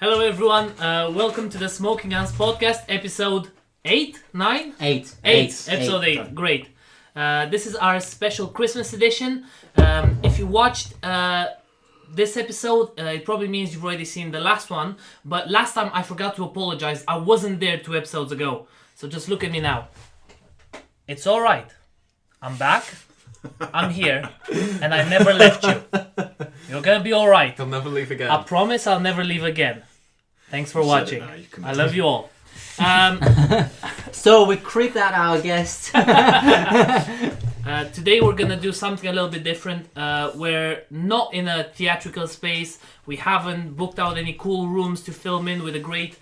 Hello everyone, welcome to the Smoking Guns podcast, episode 8, 9? 8. Episode 8, great. This is our special Christmas edition. If you watched this episode, it probably means you've already seen the last one, but last time I forgot to apologize, I wasn't there 2 episodes ago, so just look at me now. It's alright, I'm back, I'm here, and I never left you. You're gonna be alright. I'll never leave again. I promise I'll never leave again. Thanks for watching. I love you all. So we creeped out our guest. Today we're gonna do something a little bit different. We're not in a theatrical space. We haven't booked out any cool rooms to film in with a great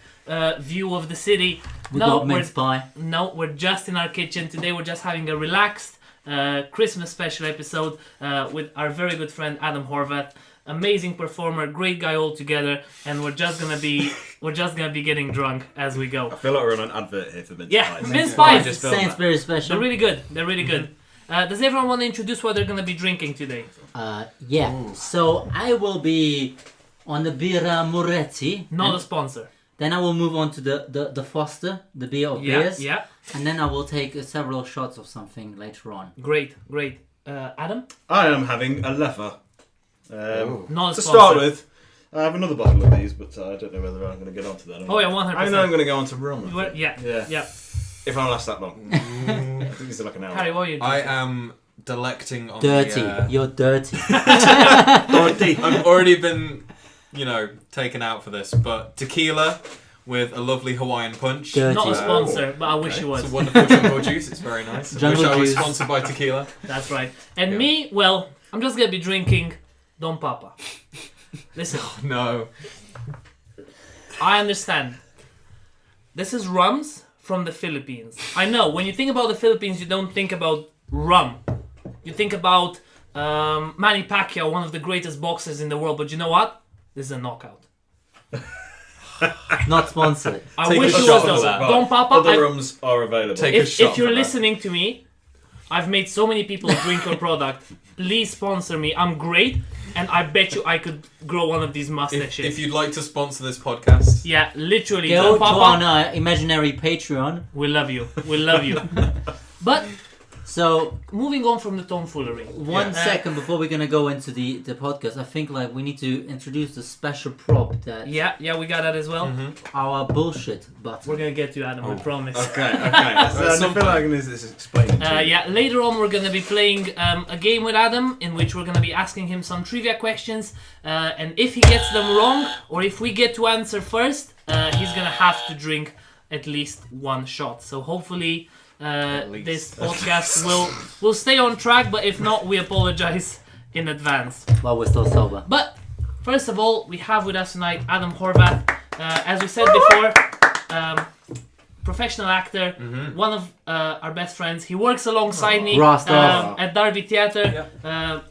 view of the city. We got mince pie. No, we're just in our kitchen. Today we're just having a relaxed Christmas special episode with our very good friend Adam Horvath. Amazing performer, great guy altogether, and we're just gonna be getting drunk as we go. I feel like we're on an advert here for mince pies. Mince pies. Just Sainsbury special. They're really good. They're really good. Does everyone want to introduce what they're gonna be drinking today? Yeah. Ooh. So I will be on the Birra Moretti. Not a sponsor. Then I will move on to the Foster, the beer of beers. Yeah. And then I will take several shots of something later on. Great. Adam? I am having a leather. Not a To sponsor. start with, I have another bottle of these, but I don't know whether I'm going to get onto that. Oh yeah, 100%. I know I'm going to go on to rum. I think. Yeah. If I last that long. I think it's like an hour. Harry, what are you doing? I am delecting on Dirty. the... You're dirty. I've already been, taken out for this, but tequila with a lovely Hawaiian punch. Dirty. Not a sponsor, but I wish Okay. you was. It's a wonderful jungle juice. It's very nice. I Jungle wish I was juice. sponsored by tequila. That's right. And Yeah. me, well, I'm just gonna be drinking Don Papa. Listen, No. I understand. This is rums from the Philippines. I know, when you think about the Philippines, you don't think about rum. You think about Manny Pacquiao, one of the greatest boxers in the world, but you know what? This is a knockout. Not sponsored. I Take wish a it shot was of though. that. Don Papa, Other rums are available. Take a if shot you're for that. listening to me, I've made so many people drink your product. Please sponsor me. I'm great, and I bet you I could grow one of these mustaches. If you'd like to sponsor this podcast, Yeah, literally. Go Don to Papa, our imaginary Patreon. we love you. We love you. But So moving on from the tomfoolery. one second before we're gonna go into the podcast, I think we need to introduce the special prop that Yeah, we got that as well. our bullshit button. We're gonna get to Adam, I promise. Okay. I feel like I need this explained. Later on we're gonna be playing a game with Adam in which we're gonna be asking him some trivia questions, and if he gets them wrong or if we get to answer first, he's gonna have to drink at least one shot. So hopefully this podcast will stay on track, but if not, we apologize in advance. While we're still sober. But first of all, we have with us tonight Adam Horvath. As we said before, professional actor, one of our best friends. He works alongside me Rostov. at Derby Theatre,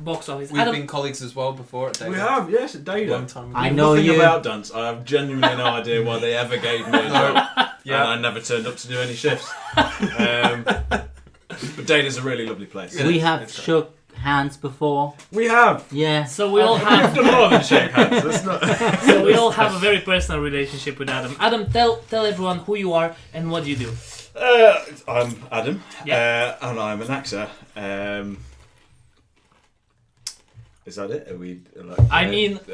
box office. we've Adam, been colleagues as well before at David. We have, yes, at Data. Long time ago. I know Nothing you. about Dunce. I have genuinely no idea why they ever gave me a job. And I never turned up to do any shifts. But Data's a really lovely place. Yeah. We have It's great. shook hands before. We have. Yeah. so we all We've have done more than shake hands. That's not... so we all have a very personal relationship with Adam. Adam, tell everyone who you are and what you do. I'm Adam, Yeah. and I'm an actor. Is that it? Are we like? I mean, So,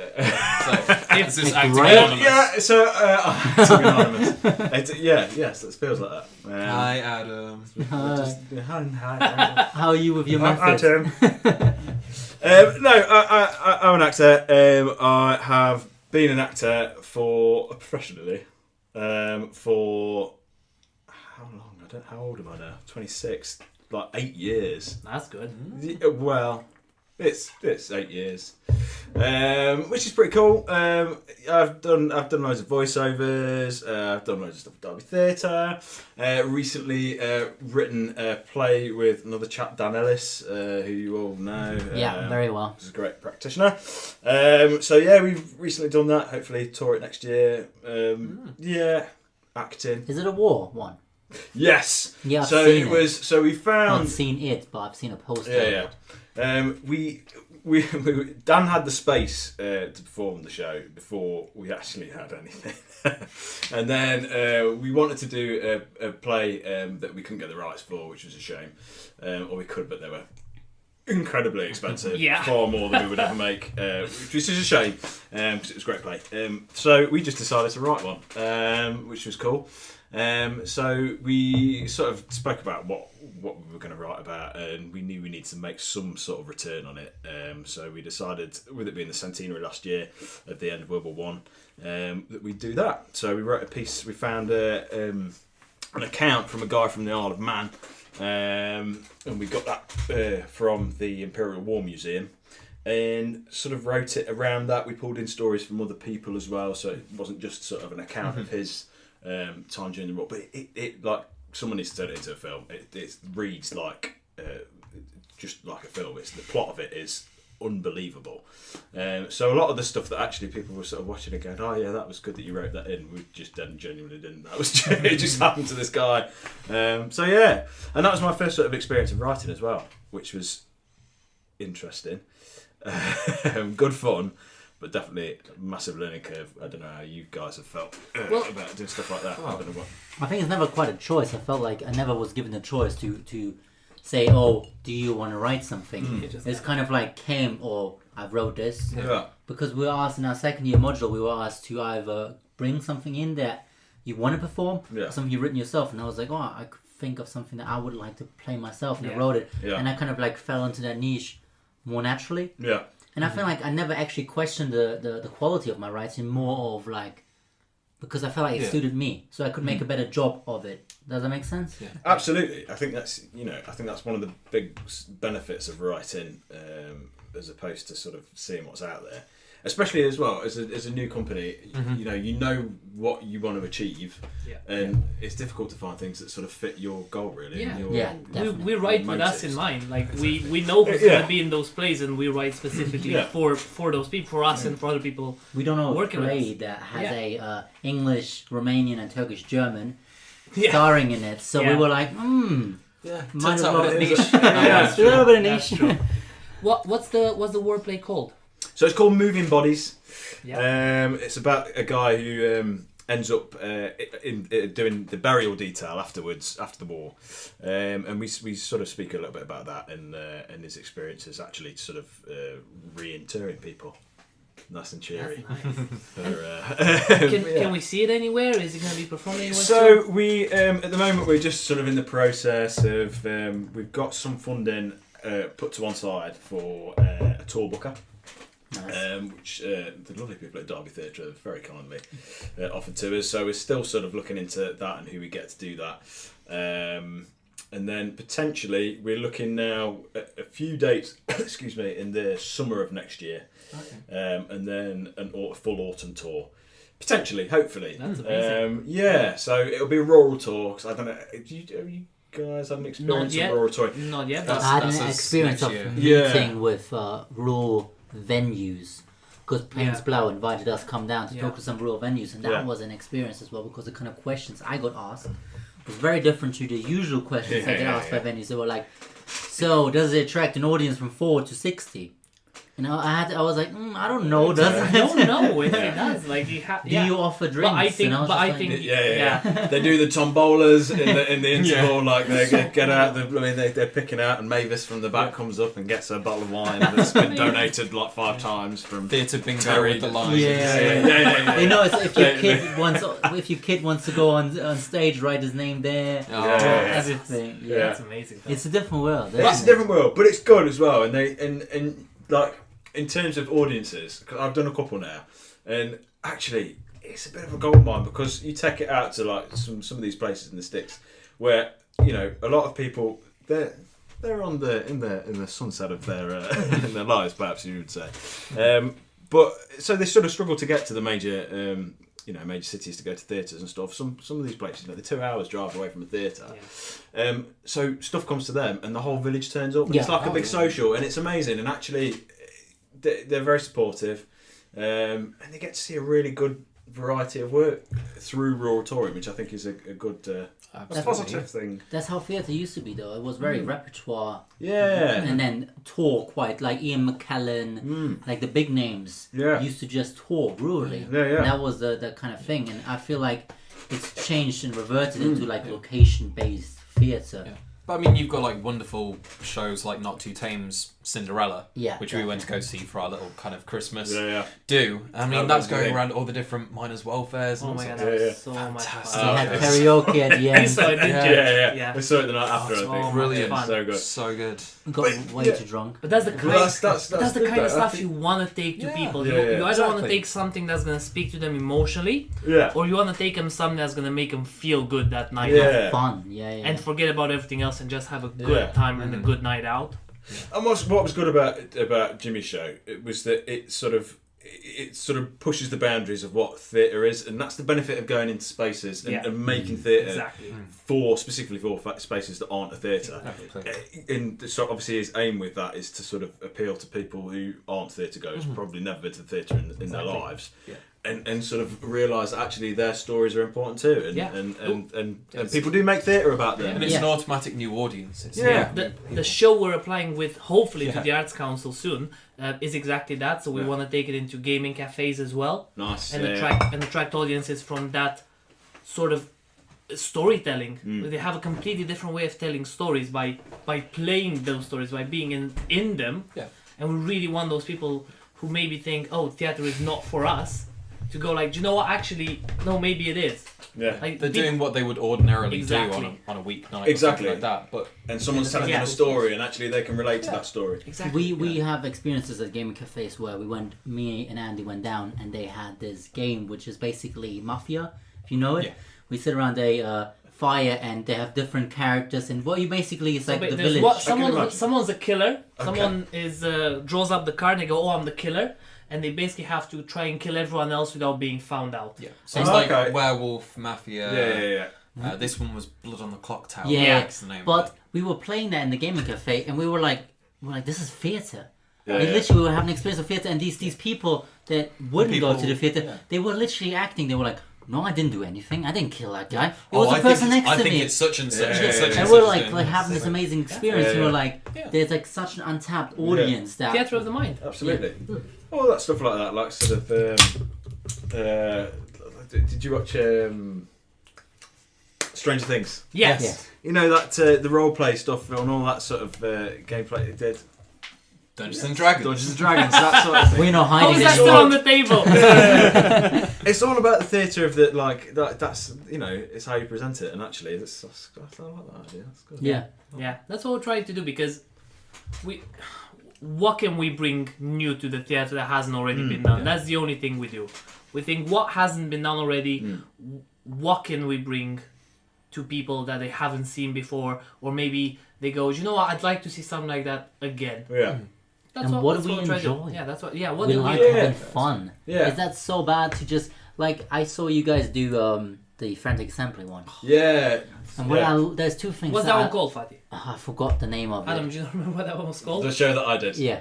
this is It's acting great. anonymous. yeah. So acting anonymous. Yes, it feels like that. Hi, Adam. Hi. How are you with your I'm methods? Adam. No, I'm an actor. I have been an actor professionally for how long? How old am I now? 26. Like 8 years. that's good. Well, it's 8 years, which is pretty cool. I've done loads of voiceovers. I've done loads of stuff at Derby Theatre. Recently written a play with another chap, Dan Ellis, who you all know. Yeah, very well. He's a great practitioner. So yeah, we've recently done that. Hopefully tour it next year. Yeah, acting. Is it a war one? Yes. Yeah, I've so seen it it. was. So we I've found. not seen it, but I've seen a poster. Yeah, yeah. We Dan had the space to perform the show before we actually had anything, and then we wanted to do a play that we couldn't get the rights for, which was a shame, or we could, but they were incredibly expensive, far more than we would ever make, which is a shame because it was a great play. So we just decided to write one, which was cool. So we sort of spoke about what we were going to write about, and we knew we needed to make some sort of return on it. So we decided, with it being the centenary last year of the end of World War One, that we'd do that. So we wrote a piece. We found an account from a guy from the Isle of Man, and we got that from the Imperial War Museum, and sort of wrote it around that. We pulled in stories from other people as well, so it wasn't just sort of an account of his time during the war, but it like someone needs to turn it into a film. It reads like just like a film. The plot of it is unbelievable. So a lot of the stuff that actually people were sort of watching and going, "Oh yeah, that was good that you wrote that in." We just genuinely didn't. That was it just happened to this guy. So yeah, and that was my first sort of experience of writing as well, which was interesting, good fun. But definitely a massive learning curve. I don't know how you guys have felt about doing stuff like that. I don't know what. I think it's never quite a choice. I felt like I never was given the choice to say, "Oh, do you want to write something?" It's kind of like came, or I wrote this. Yeah. Because we were asked in our second year module, we were asked to either bring something in that you want to perform, or something you've written yourself. And I was like, oh, I could think of something that I would like to play myself, and I wrote it. Yeah. And I kind of like fell into that niche more naturally. Yeah. And I feel like I never actually questioned the quality of my writing, more of like, because I felt like it suited me, so I could make a better job of it. Does that make sense? Yeah. Absolutely. I think that's one of the big benefits of writing, as opposed to sort of seeing what's out there. Especially as well as a new company, you know what you want to achieve, and it's difficult to find things that sort of fit your goal really. Definitely. We write with us in mind. Like we know who's going to be in those plays, and we write specifically for those people, for us and for other people. We don't know a working play with us. that has a English, Romanian, and Turkish German starring in it, so we were like, might as well. niche. It's a little bit of niche. What's the wordplay called? So it's called Moving Bodies. Yeah. It's about a guy who ends up doing the burial detail afterwards, after the war, and we sort of speak a little bit about that and his experiences actually sort of reinterring people. Nice and cheery. Nice. Can we see it anywhere? Is it going to be performed anywhere? So we at the moment we're just sort of in the process of we've got some funding put to one side for a tour booker. Nice. Which the lovely people at Derby Theatre have very kindly offered to us. So we're still sort of looking into that and who we get to do that. And then potentially we're looking now at a few dates, excuse me, in the summer of next year. Okay. And then a full autumn tour. Potentially, hopefully. That's amazing. So it'll be a rural tour. Cause I don't know, have you guys had an experience of rural touring? Not yet. I had an experience of meeting with rural venues, because Plains Blau invited us to come down to talk to some rural venues, and that was an experience as well, because the kind of questions I got asked was very different to the usual questions I get asked by venues. They were like, so does it attract an audience from 4 to 60? I was like, I don't know. Does it? I don't know if it does. Like, do you offer drinks? But I think, they do the tombolas in the interval. Like they get out. They're picking out, and Mavis from the back comes up and gets a bottle of wine that's been donated like 5 times from theatre bingo with the line. Yeah. You know, if your kid wants to go on stage, write his name there. Everything. Yeah, that's amazing. It's a different world. It's a different world, but it's good as well. And like in terms of audiences, cause I've done a couple now, and actually it's a bit of a gold mine, because you take it out to like some of these places in the sticks where a lot of people they're on in the sunset of their in their lives, perhaps you would say, but so they sort of struggle to get to the major major cities to go to theatres and stuff. Some of these places, they're 2 hours drive away from a theatre. Yeah. So stuff comes to them, and the whole village turns up. And it's like a big social, and it's amazing. And actually, they're very supportive, and they get to see a really good variety of work through Royal Auditorium, which I think is a good positive thing. That's how theatre used to be, though. It was very repertoire. Yeah. And then tour quite, like Ian McKellen, like the big names used to just tour rurally. Yeah. And that was the kind of thing. And I feel like it's changed and reverted into like location-based theatre. Yeah. But I mean, you've got like wonderful shows like Not Too Tame's Cinderella, which we went to go see for our little kind of Christmas do. I mean, that's going around all the different miners' welfares. Oh And my god, stuff. that was so much fun. They had karaoke at the end. So I did Yeah. We saw it the night after. I think. Brilliant, fun. So good. So good. Got way too drunk. But that's the kind, That's that's the good, kind of though. stuff you want to take to people. Yeah, You either want exactly. to take something that's going to speak to them emotionally, Yeah. or you want to take them something that's going to make them feel good that night. Yeah. Fun, And forget about everything else and just have a good time and a good night out. And what was good about Jimmy's show, it was that it sort of pushes the boundaries of what theatre is, and that's the benefit of going into spaces and making theatre Exactly. specifically for spaces that aren't a theatre. And so obviously his aim with that is to sort of appeal to people who aren't theatre goers, probably never been to the theatre in their lives. Yeah. And sort of realise that actually their stories are important too, and people do make theatre about them. And it's an automatic new audience. It's The show we're applying with, hopefully, to the Arts Council soon, is exactly that. So we want to take it into gaming cafes as well, Nice. and attract audiences from that sort of storytelling. They have a completely different way of telling stories by playing those stories, by being in them. Yeah. And we really want those people who maybe think, oh, theatre is not for us, to go like, do you know what? Actually, no, maybe it is. Yeah. Like, They're doing what they would ordinarily Exactly. do on a weeknight Exactly. or something like that. But And someone's telling them a story, and actually they can relate to that story. Exactly. We have experiences at gaming cafes where me and Andy went down and they had this game which is basically Mafia, if you know it. Yeah. We sit around a fire and they have different characters, and what you basically is like the There's village. someone's a killer. Okay. Someone is draws up the card and they go, oh, I'm the killer. And they basically have to try and kill everyone else without being found out. yeah, so it's like Werewolf, Mafia. Yeah. This one was Blood on the Clock Tower. Yeah, That's the name of but it. we were playing that in the gaming cafe, and we were like, this is theatre. Yeah, Like, literally, we were having an experience of theatre, and these people that wouldn't go to the theatre, yeah. they were literally acting. They were like, no, I didn't do anything. I didn't kill that guy. It Oh, was the person next I to think me. it's such and such. Yeah, and such yeah, And and we're such like doing having this amazing experience. Yeah, And we're yeah. like, Yeah. there's like such an untapped audience that. Theatre of the mind. Absolutely. All that stuff like that, like sort of. Did you watch Stranger Things? Yes. Yes. You know that the role play stuff and all that sort of gameplay. It did Dungeons and Dragons. Dungeons and Dragons, that sort of thing. We're not How hiding is that this. still on the table? It's all about the theatre of the that's it's how you present it, and actually I like that idea. That's good. Yeah. Yeah, that's what we're trying to do, because what can we bring new to the theatre that hasn't already been done? That's the only thing we do. We think what hasn't been done already, what can we bring to people that they haven't seen before, or maybe they go, you know what, I'd like to see something like that again. Yeah. That's And what that's do we we're trying to do. enjoy? Yeah, that's what. Yeah, what We do like we? having fun. Yeah. Is that so bad to just like I saw you guys do the frantic sampling one, Yeah. and what there's two things. What's that one called, Fatih? I forgot the name of Adam, it. do you remember what that one was called? The show that I did. Yeah.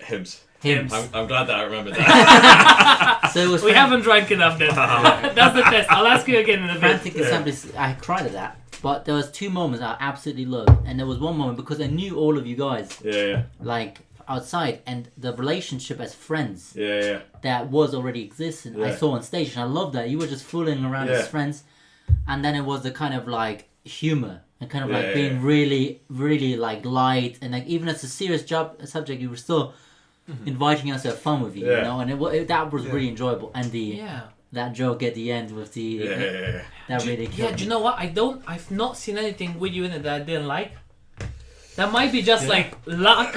Hymns. Hymns. I'm glad that I remembered that. So it was We haven't drank enough then. That's the test. I'll ask you again in a bit. frantic assemblies. I cried at that, but there was two moments I absolutely loved, and there was one moment because I knew all of you guys Yeah. like outside, and the relationship as friends Yeah. that was already existing. I Yeah. saw on stage, and I loved that you were just fooling around Yeah. as friends, and then it was the kind of like humor and kind of like Yeah, being yeah. really, really like light, and like even as a serious subject, you were still inviting us to have fun with you, Yeah. you know, and that was really enjoyable. And that joke at the end with the Yeah. that really Yeah, killed do you me. know what? I've not seen anything with you in it that I didn't like. That might be just like luck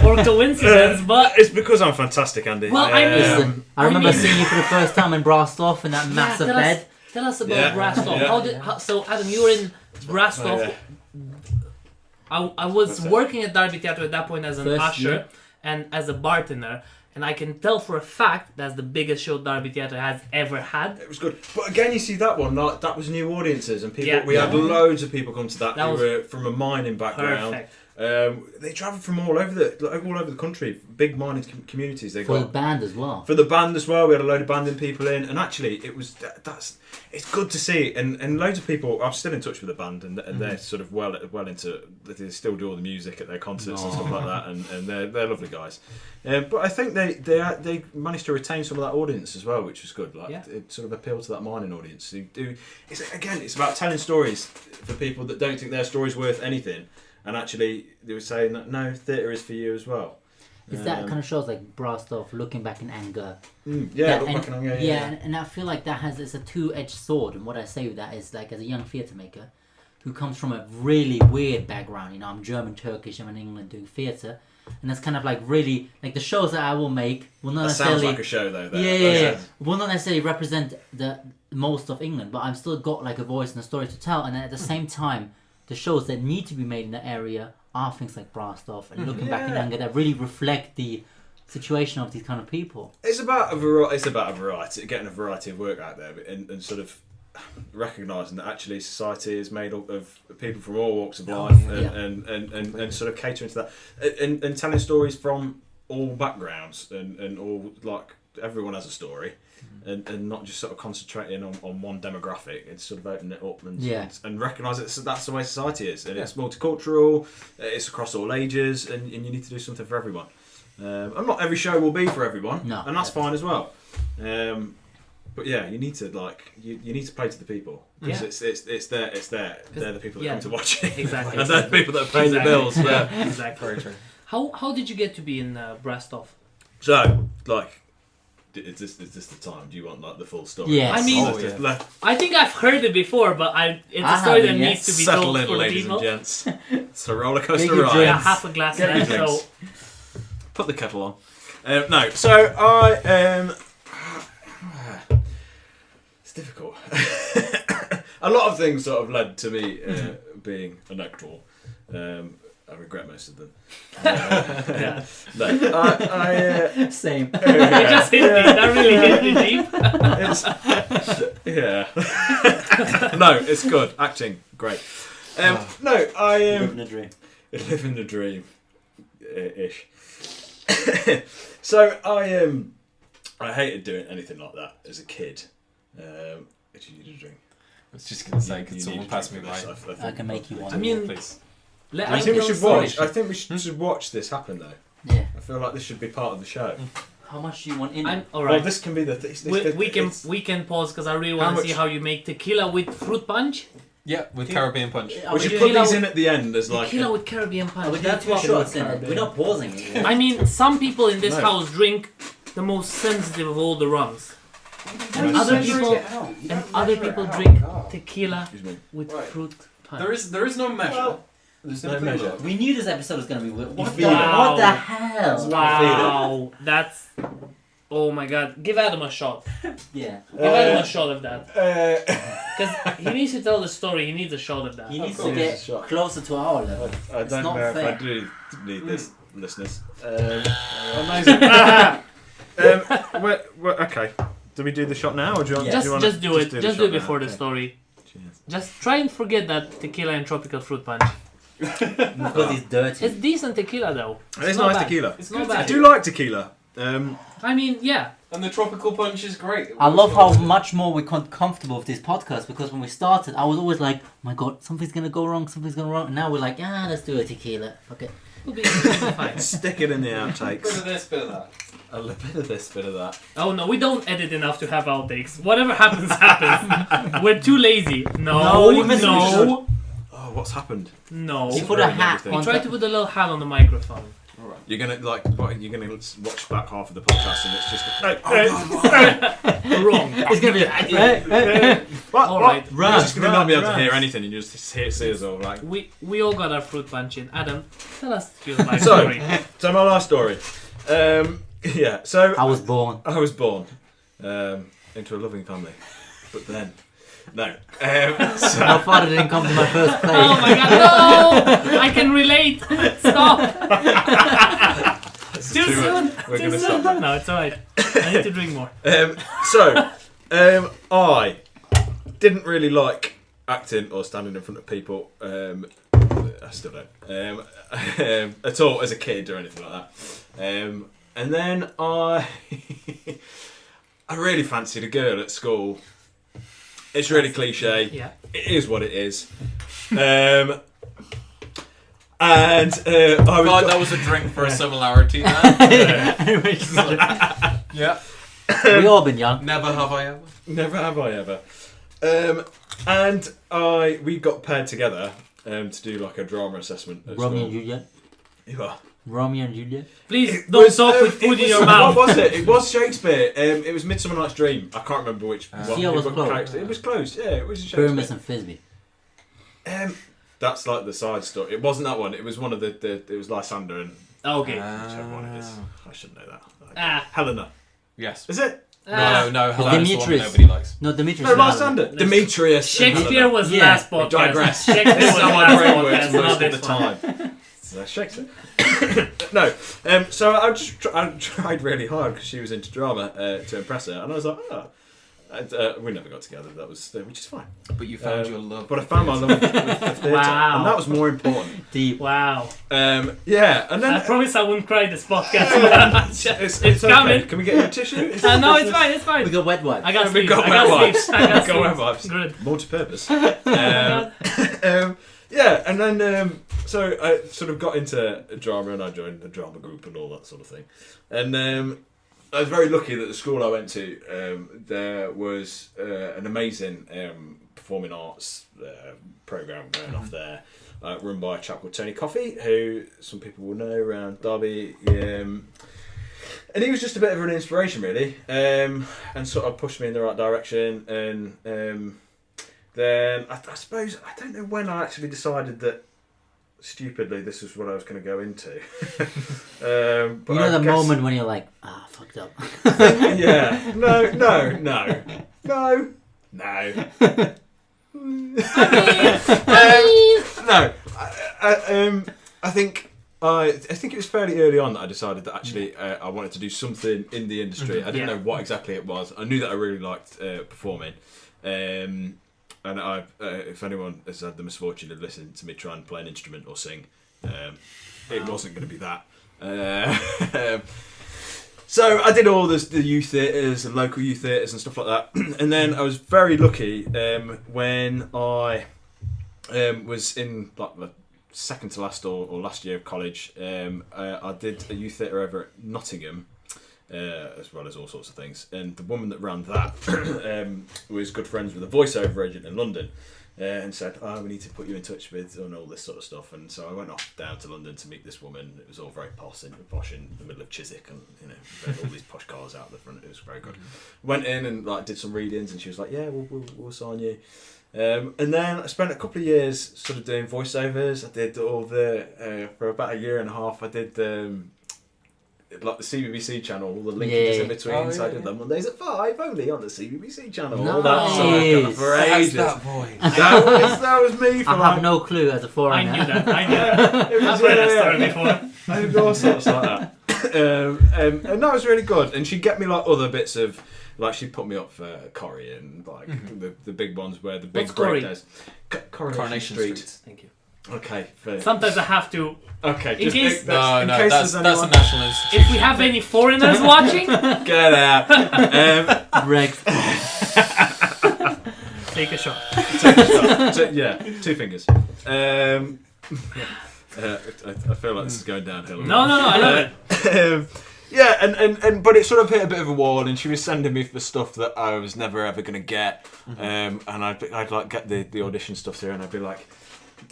or coincidence, but It's because I'm fantastic, Andy. Well, I mean- Listen, I remember I mean- seeing you for the first time in Brasloff in that massive bed. Tell us about Yeah, Brasloff. yeah. So Adam, you were in Brasloff. Oh, yeah. I was What's that? working at Derby Theatre at that point as an First usher year. and as a bartender, and I can tell for a fact that's the biggest show Derby Theatre has ever had. It was good, but again, you see that one. That was new audiences, and people. Yeah. We had loads of people come to that, That who was were from a mining background. Perfect. They travel from all over the country, big mining communities. For the band as well. For the band as well, we had a load of banding people in, and actually it was it's good to see, and loads of people. I'm still in touch with the band, and they're sort of well into. They still do all the music at their concerts and stuff like that, and they're lovely guys. But I think they managed to retain some of that audience as well, which was good. It sort of appealed to that mining audience. It's about telling stories for people that don't think their story's worth anything. And actually, they were saying that no, theatre is for you as well. It's that kind of shows like Brassed Off, Looking Back in Anger. Back in Anger. Yeah, and I feel like it's a two-edged sword. And what I say with that is like, as a young theatre maker who comes from a really weird background, you know, I'm German, Turkish, I'm in England doing theatre, and that's kind of like really like the shows that I will make will not necessarily. Sounds like a show though. Will not necessarily represent the most of England, but I've still got like a voice and a story to tell, and at the same time. The shows that need to be made in that area are things like Brassed Off and Looking Back in Anger that really reflect the situation of these kind of people. It's about a variety, getting a variety of work out there, and sort of recognising that actually society is made up of people from all walks of life, and sort of catering to that, and telling stories from all backgrounds and all, like, everyone has a story. And not just sort of concentrating on one demographic. It's sort of opening it up and recognise that that's the way society is. And it's multicultural, it's across all ages, and you need to do something for everyone. And not every show will be for everyone, and that's fine as well. But yeah, you need to you need to play to the people, because it's they're the people that come to watch it. Exactly. And they're the people that pay the bills. Yeah, exactly. Very true. How did you get to be in Brassed Off? So Is this the time? Do you want like the full story? Yes. I mean, I think I've heard it before, but it's a story that needs to be told for ladies people. and gents. It's a roller coaster ride. Yeah, half a glass left. So put the kettle on. No, so I it's difficult. A lot of things sort of led to me being an actor. I regret most of them. Same. It just hit me. That really hit me deep. No, it's good. Acting, great. No, I living a dream. Living the dream, ish. So I hated doing anything like that as a kid. Did you need a drink? I was just gonna say, could someone pass me my? I can make you one. I mean, please. I think we should watch. I think we should watch this happen though. Yeah. I feel like this should be part of the show. How much do you want in it? All right. Well, this can be the. We can pause because I really want to see how you make tequila with fruit punch. Yeah, with Caribbean punch. We should put these in at the end as like. Tequila with Caribbean punch. That's what shots in it. We're not pausing it. I mean, some people in this house drink the most sensitive of all the rums. And other people drink tequila with fruit punch. There is no measure. There's no measure. We knew this episode was going to be weird. What Wow. the hell? Wow, that's... Oh my god. Give Adam a shot. Yeah. Give Adam a shot of that. Because he needs to tell the story, he needs a shot of that. He needs to get closer to our level. I don't know fair. if I do need this, listeners. Amazing. Okay. Do we do the shot now, or do you want? Just do it. Just do it before the okay. story. Cheers. Just try and forget that tequila and tropical fruit punch. Because he's dirty. It's decent tequila though. It's not nice bad. tequila. It's not I bad. do like tequila. I mean, yeah. And the tropical punch is great. I love how much more we're comfortable with this podcast, because when we started, I was always like, oh my god, something's going to go wrong, And now we're like, let's do a tequila. Fuck it. It'll be fine. Stick it in the outtakes. Bit of this, bit of that. A little bit of this, bit of that. Oh no, we don't edit enough to have outtakes. Whatever happens, happens. We're too lazy. No. Oh, what's happened? No. You put a hat on. Try to put a little hat on the microphone. Right. You're gonna watch back half of the podcast and it's just Wrong. It's going to be... All right. You're just gonna not be able to hear anything. You just see us all like. We all got our fruit punch in. Adam, tell us your life story. So my last story. Yeah. So I was born into a loving family, but then. No. So my father didn't come to my first play. Oh my god, no! I can relate. Stop. Too soon. We're Too gonna soon. stop. No, it's alright. I need to drink more. I didn't really like acting or standing in front of people. I I still don't. At all as a kid or anything like that. And then I really fancied a girl at school. It's really cliche. Yeah. It is what it is. And I was that was a drink for a similarity there. Yeah. We all been young. Never have I ever. Never have I ever. And we got paired together to do like a drama assessment at Romeo school. and Juliet. Yeah. Romeo and Juliet. Please don't talk with food in your mouth. What was it? It was Shakespeare. It was Midsummer Night's Dream. I can't remember which. It was close. It was close. Yeah, it was Shakespeare. Pyramus and Thisbe. That's like the side story. It wasn't that one. It was one of the it was Lysander and Okay. whichever one it is. I should know that. Helena. Yes. Is it? No. Helena's the one that Demetrius. nobody likes. No, Demetrius. No, Lysander. Demetrius. Shakespeare was Yeah. last podcast. Digress. Shakespeare This is was how my last brain works podcast, most not of this the one. time. Shakespeare. No. So I tried really hard because she was into drama to impress her, and I was like, oh. And, we never got together. That was which is fine. But you found your love. But I found my love of theatre, Wow. and that was more important. Deep. Wow. Yeah, and then I promise I wouldn't cry this podcast. it's It's okay. coming. Can we get you a tissue? No, it's fine. It's fine. We got wet wipes. I got We sleeves. got I got wet sleeves. wipes. I got We got wet sleeves. wipes. Good. Multi-purpose. Yeah, and then so I sort of got into drama, and I joined the drama group and all that sort of thing. And I was very lucky that the school I went to, there was an amazing performing arts program going off there, run by a chap called Tony Coffey, who some people will know around Derby. And he was just a bit of an inspiration, really, and sort of pushed me in the right direction. And then I suppose, I don't know when I actually decided that, stupidly, this was what I was going to go into. But You know the guess- moment when you're like, fucked up. Yeah. No. No. I think it was fairly early on that I decided that actually I wanted to do something in the industry. I didn't know what exactly it was. I knew that I really liked performing. And if anyone has had the misfortune of listening to me try and play an instrument or sing, it wasn't going to be that. So I did all the youth theatres and local youth theatres and stuff like that. And then I was very lucky when I was in like the second to last or last year of college. I did a youth theatre over at Nottingham. As well as all sorts of things, and the woman that ran that was good friends with a voiceover agent in London, and said, we need to put you in touch with and all this sort of stuff. And so I went off down to London to meet this woman. It was all very posh in the middle of Chiswick, and they had all these posh cars out the front. It was very good. Went in and did some readings, and she was like, yeah, we'll sign you. And then I spent a couple of years sort of doing voiceovers. I did all for about a year and a half, I did like the CBBC channel, all the linkings in between. So I did them Mondays at 5 only on the CBBC channel. All that sort of kind of for ages. That voice. That was me for I have no clue as a foreigner. I knew that. I've heard that story before. I did all sorts like that. And that was really good. And she'd get me other bits of, she'd put me up for Corrie and the big ones where the big break days. Coronation Street. Thank you. Okay. Sometimes I have to. Okay. In case that's a national institution. If we have any foreigners watching, get out. Rex. take a shot. Yeah, 2 fingers. I feel like this is going downhill. No, I love it. Yeah, and but it sort of hit a bit of a wall, and she was sending me for stuff that I was never ever going to get, and I'd get the audition stuff through, and I'd be like,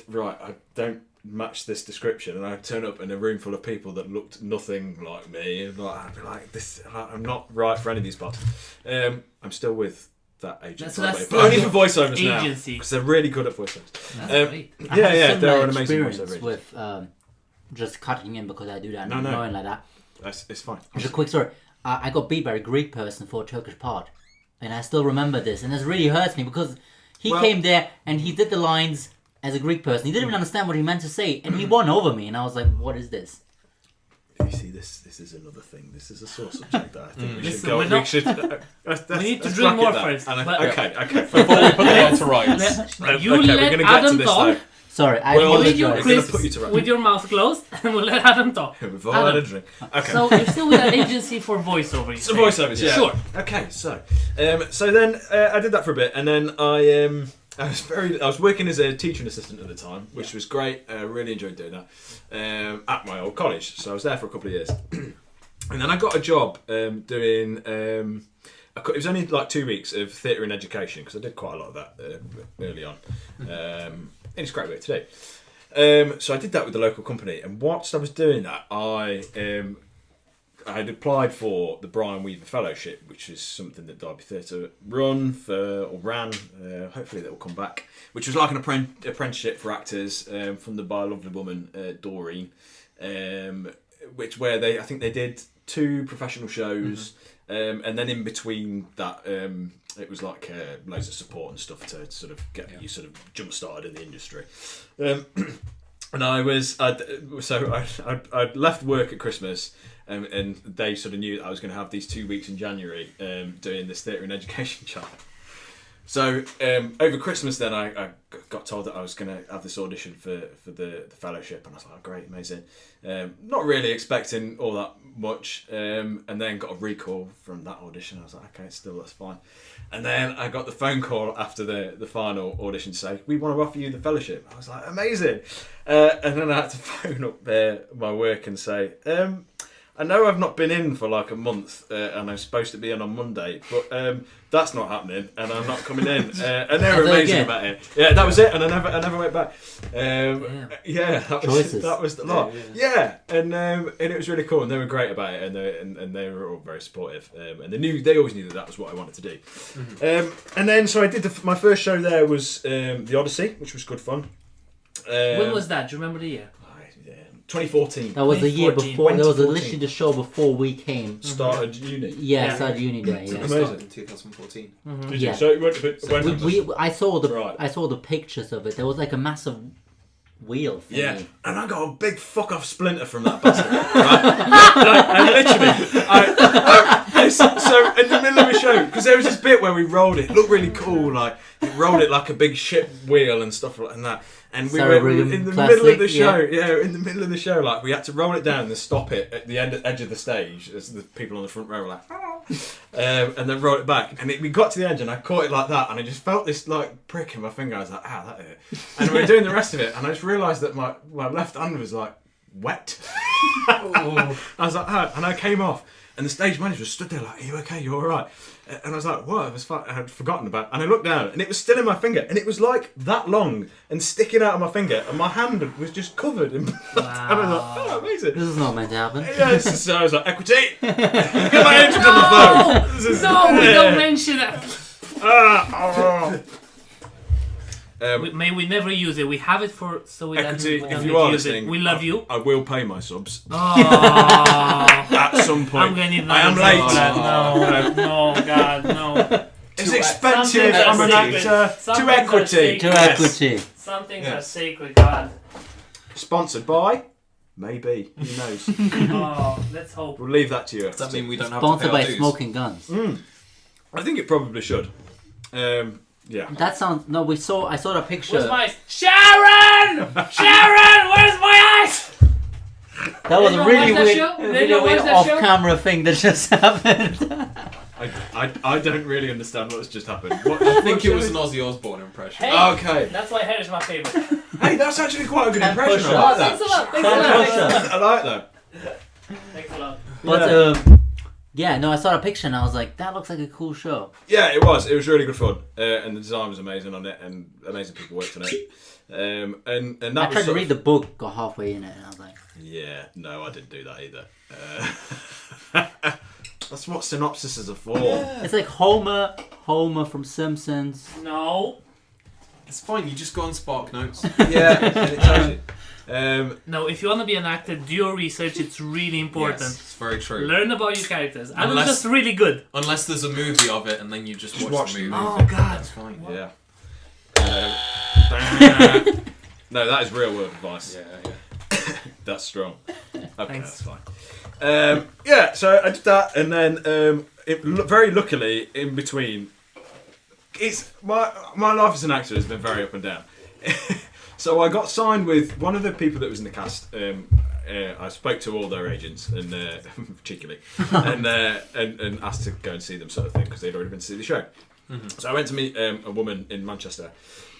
right, I don't match this description, and I'd turn up in a room full of people that looked nothing like me, and I'd be like, I'm not right for any of these parts. I'm still with that agent, but only for voiceovers now, because they're really good at voiceovers. That's great. They're an amazing voiceover with just cutting in because I do that, no. knowing like that. It's fine. Just a quick story. I got beat by a Greek person for a Turkish part, and I still remember this, and this really hurts me because he came there and he did the lines as a Greek person. He didn't even understand what he meant to say, and he won over me, and I was like, what is this? You see, this is another thing. This is a sore subject that I think we should Listen, go. we need to drink more first. Okay. Before we put the on to rights. You let Adam talk, Sorry, I Well, with your apologize. crisps, with your mouth closed, and we'll let Adam talk. We've all had a drink. Okay. So you're still with an agency for voiceover. So voiceovers, yeah. Sure. Okay, so then I did that for a bit, and then I was working as a teaching assistant at the time, which was great. I really enjoyed doing that at my old college. So I was there for a couple of years, and then I got a job doing. It was only like 2 weeks of theatre and education because I did quite a lot of that early on. And it's a great work to do. So I did that with the local company, and whilst I was doing that, I had applied for the Brian Weaver Fellowship, which is something that Derby Theatre ran. Hopefully that will come back. Which was like an apprenticeship for actors funded by a lovely woman, Doreen. Where I think they did 2 professional shows. And then in between that, it was like loads of support and stuff to sort of get you sort of jump started in the industry. And I'd left work at Christmas, and they sort of knew that I was going to have these 2 weeks in January doing this theatre and education job. So over Christmas, then I got told that I was going to have this audition for the fellowship, and I was like, oh, great, amazing. Not really expecting all that much, and then got a recall from that audition. I was like, okay, that's fine. And then I got the phone call after the final audition to say, we want to offer you the fellowship. I was like, amazing. And then I had to phone up my work and say, I know I've not been in for like a month, and I'm supposed to be in on Monday, but that's not happening, and I'm not coming in. And they were amazing about it. Yeah, that was it, and I never went back. That was the lot. Yeah, and it was really cool, and they were great about it, and they were all very supportive, and they always knew that was what I wanted to do. Mm-hmm. And then so I did my first show there was the Odyssey, which was good fun. When was that? Do you remember the year? 2014. That was the year before. That was literally the show before we came. Started uni. Yeah, started uni day. Yeah. Started in 2014. Mm-hmm. Did you? So it went I saw the pictures of it. There was like a massive wheel thing. Yeah, and I got a big fuck off splinter from that bastard. Right? So in the middle of the show, because there was this bit where we rolled it. It looked really cool, like we rolled it like a big ship wheel and stuff like that. And we were in the middle of the show. Yeah, in the middle of the show, like we had to roll it down and stop it at the edge of the stage as the people on the front row were like, and then roll it back. And we got to the edge, and I caught it like that, and I just felt this like prick in my finger. I was like, that hurt. And we were doing the rest of it, and I just realised that my left hand was like wet. I was like, and I came off, and the stage manager stood there like, are you okay? You all right? And I was like, what? I had forgotten about it. And I looked down, and it was still in my finger, and it was like that long and sticking out of my finger, and my hand was just covered in blood. Wow. And I was like, oh, amazing. This is not meant to happen. Yeah, so I was like, equity! Get my agent on the phone! No, don't mention it! May we never use it. We have it equity, if you are listening, we love you. I will pay my subs. Oh. At some point. I'm gonna need I am late. No, God, no. It's expensive. I'm an actor. To equity. To equity. Some things are sacred, God. Sponsored by? Maybe. Who knows? Oh, let's hope. We'll leave that to you. Does that mean we don't have Sponsored to by pay our dues? Smoking Guns. I think it probably should. Yeah. That sounds. No, I saw the picture. Where's my eyes? Sharon! Sharon! Where's my eyes? That was a really weird show? off-camera thing that just happened. I don't really understand what's just happened. I think it was an Ozzy Osbourne impression. Hey, okay. That's why Head is my favourite. Hey, that's actually quite a good impression. push-ups. I like that. Thanks a lot. Thanks a lot. I like that. Thanks a lot. But yeah, no, I saw the picture and I was like, that looks like a cool show. Yeah, it was. It was really good fun, and the design was amazing on it, and amazing people worked on it. And that I tried to read the book, got halfway in it, and I was like, yeah, no, I didn't do that either. That's what synopsises are for. Yeah. It's like Homer from Simpsons. No. It's fine, you just go on Spark Notes. Yeah, and it tells you. No, if you want to be an actor, do your research. It's really important. Yes, it's very true. Learn about your characters. And it's just really good. Unless there's a movie of it and then you just watch the movie. Oh, God. That's fine. Yeah. No, that is real world advice. Yeah. That's strong. Okay, Thanks. that's fine. Yeah, so I did that, and then very luckily, in between, it's my life as an actor has been very up and down. So I got signed with one of the people that was in the cast. I spoke to all their agents and cheekily, and asked to go and see them, sort of thing, because they'd already been to see the show. Mm-hmm. So I went to meet a woman in Manchester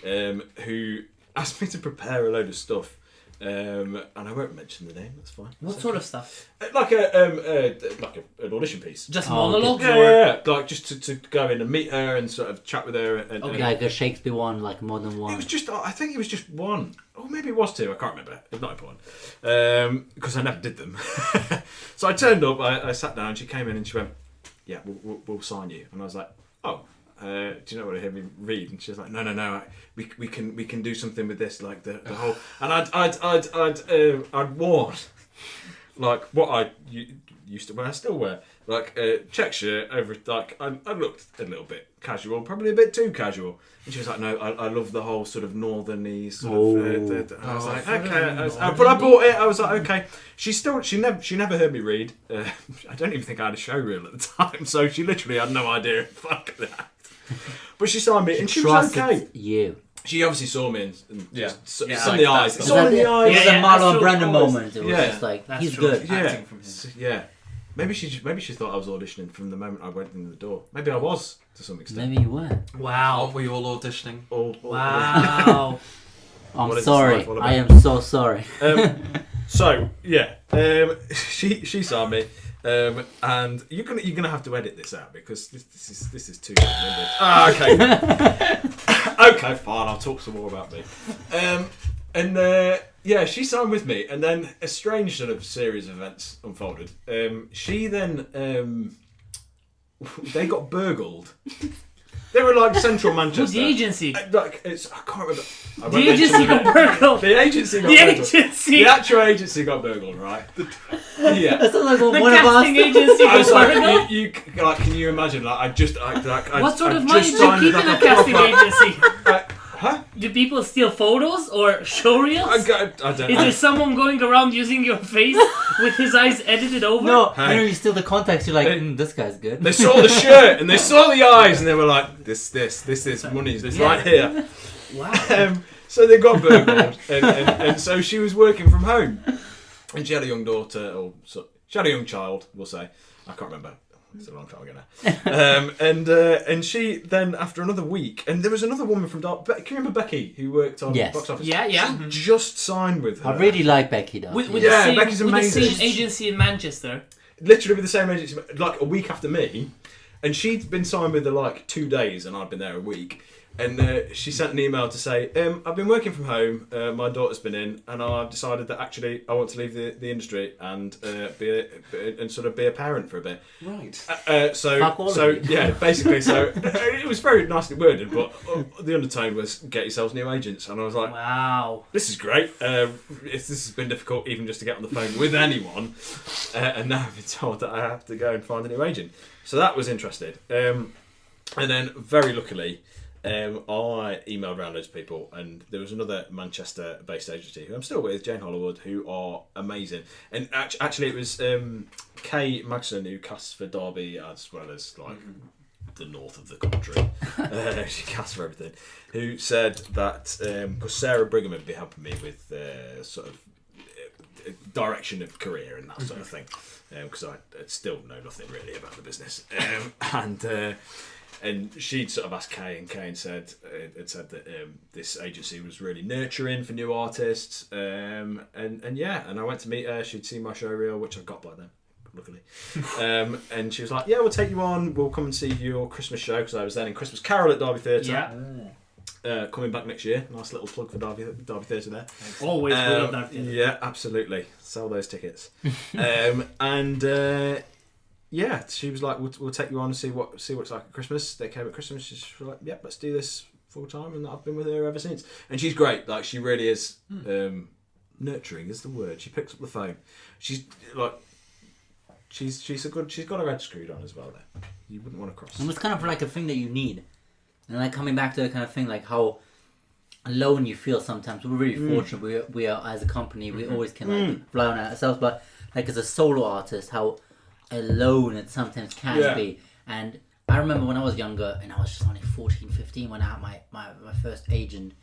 who asked me to prepare a load of stuff. And I won't mention the name. That's fine. What sort of stuff? Like an audition piece. Just monologues? Yeah. Like just to go in and meet her and sort of chat with her. And like a Shakespeare one, like more than one. It was just. I think it was just one, or maybe it was two. I can't remember. It's not important because I never did them. So I turned up. I sat down. She came in and she went, "Yeah, we'll sign you." And I was like, "Oh." Do you know what I hear me read? And she was like, "No, we can do something with this, like the whole." And I'd worn like what I used to wear, I still wear, like a check shirt over. Like I looked a little bit casual, probably a bit too casual. And she was like, "No, I love the whole sort of northernese sort of." I was like, "Okay," but I bought it. I was like, "Okay." She never heard me read. I don't even think I had a show reel at the time, so she literally had no idea. Fuck that. But she saw me and she was okay. You. She obviously saw me and saw like in the eyes. It's all in the eyes. It was a Marlon Brando moment. It was Yeah. just like, That's he's true. good. Yeah, from him. yeah. Maybe she thought I was auditioning from the moment I went in the door. Maybe I was to some extent. Maybe you were. Wow. Aren't we all auditioning? Wow. I'm sorry. I am so sorry. So yeah, she saw me. And you're gonna have to edit this out because this is too long. Okay. Okay, fine. I'll talk some more about me. Yeah, she signed with me, and then a strange sort of series of events unfolded. She then they got burgled. They were like central Manchester. Who's the agency? I can't remember. The agency got burgled. The agency got burgled. The actual agency got burgled, right? Yeah. That sounds like The one of casting us. agency I was got burgled. like, you like, can you imagine? Like, What sort of money do you keep in a casting agency? Huh? Do people steal photos or show reels? I don't know. Is there someone going around using your face with his eyes edited over? No, Hey. I know you steal the context. You're like, this guy's good. They saw the shirt and they saw the eyes and they were like, this is money. This right here. Wow. So they got burgled and so she was working from home and she had a young daughter she had a young child. We'll say I can't remember. It's a long time ago now. And she then, after another week, and there was another woman from can you remember Becky who worked on Box Office? Yeah. She just signed with her. I really like Becky though. With Becky's the amazing. same agency in Manchester. Literally with the same agency, like a week after me, and she'd been signed with her like 2 days, and I'd been there a week. And she sent an email to say, I've been working from home, my daughter's been in, and I've decided that actually I want to leave the industry and be a parent for a bit. Right. So yeah, basically, so it was very nicely worded, but the undertone was get yourselves new agents, and I was like, wow, this is great. This has been difficult even just to get on the phone with anyone, and now I've been told that I have to go and find a new agent. So that was interesting, and then very luckily. I emailed around loads of people, and there was another Manchester-based agency who I'm still with, Jane Hollywood, who are amazing. And actually, it was Kay Magson who casts for Derby as well as like the north of the country. She casts for everything. Who said that because Sarah Brigham would be helping me with sort of direction of career and that sort of thing, because I still know nothing really about the business, and she'd sort of asked Kay, and Kay said that this agency was really nurturing for new artists, and I went to meet her. She'd seen my show reel, which I've got by then, luckily, and she was like, "Yeah, we'll take you on. We'll come and see your Christmas show," because I was then in Christmas Carol at Derby Theatre. Yeah. Coming back next year. Nice little plug for Derby Theatre there. Always love that theatre. Yeah, absolutely. Sell those tickets. Yeah, she was like, "We'll take you on and see what it's like at Christmas." They came at Christmas. She was like, "Yep, let's do this full time," and I've been with her ever since. And she's great. Like, she really is. Nurturing is the word. She picks up the phone. She's like, she's got her head screwed on as well. There, you wouldn't want to cross. And it's kind of like a thing that you need, and like coming back to the kind of thing like how alone you feel sometimes. We're really fortunate. We are as a company. We always can like rely on ourselves, but like as a solo artist, how alone it sometimes can be. And I remember when I was younger and I was just only 14, 15 when I had my first agent,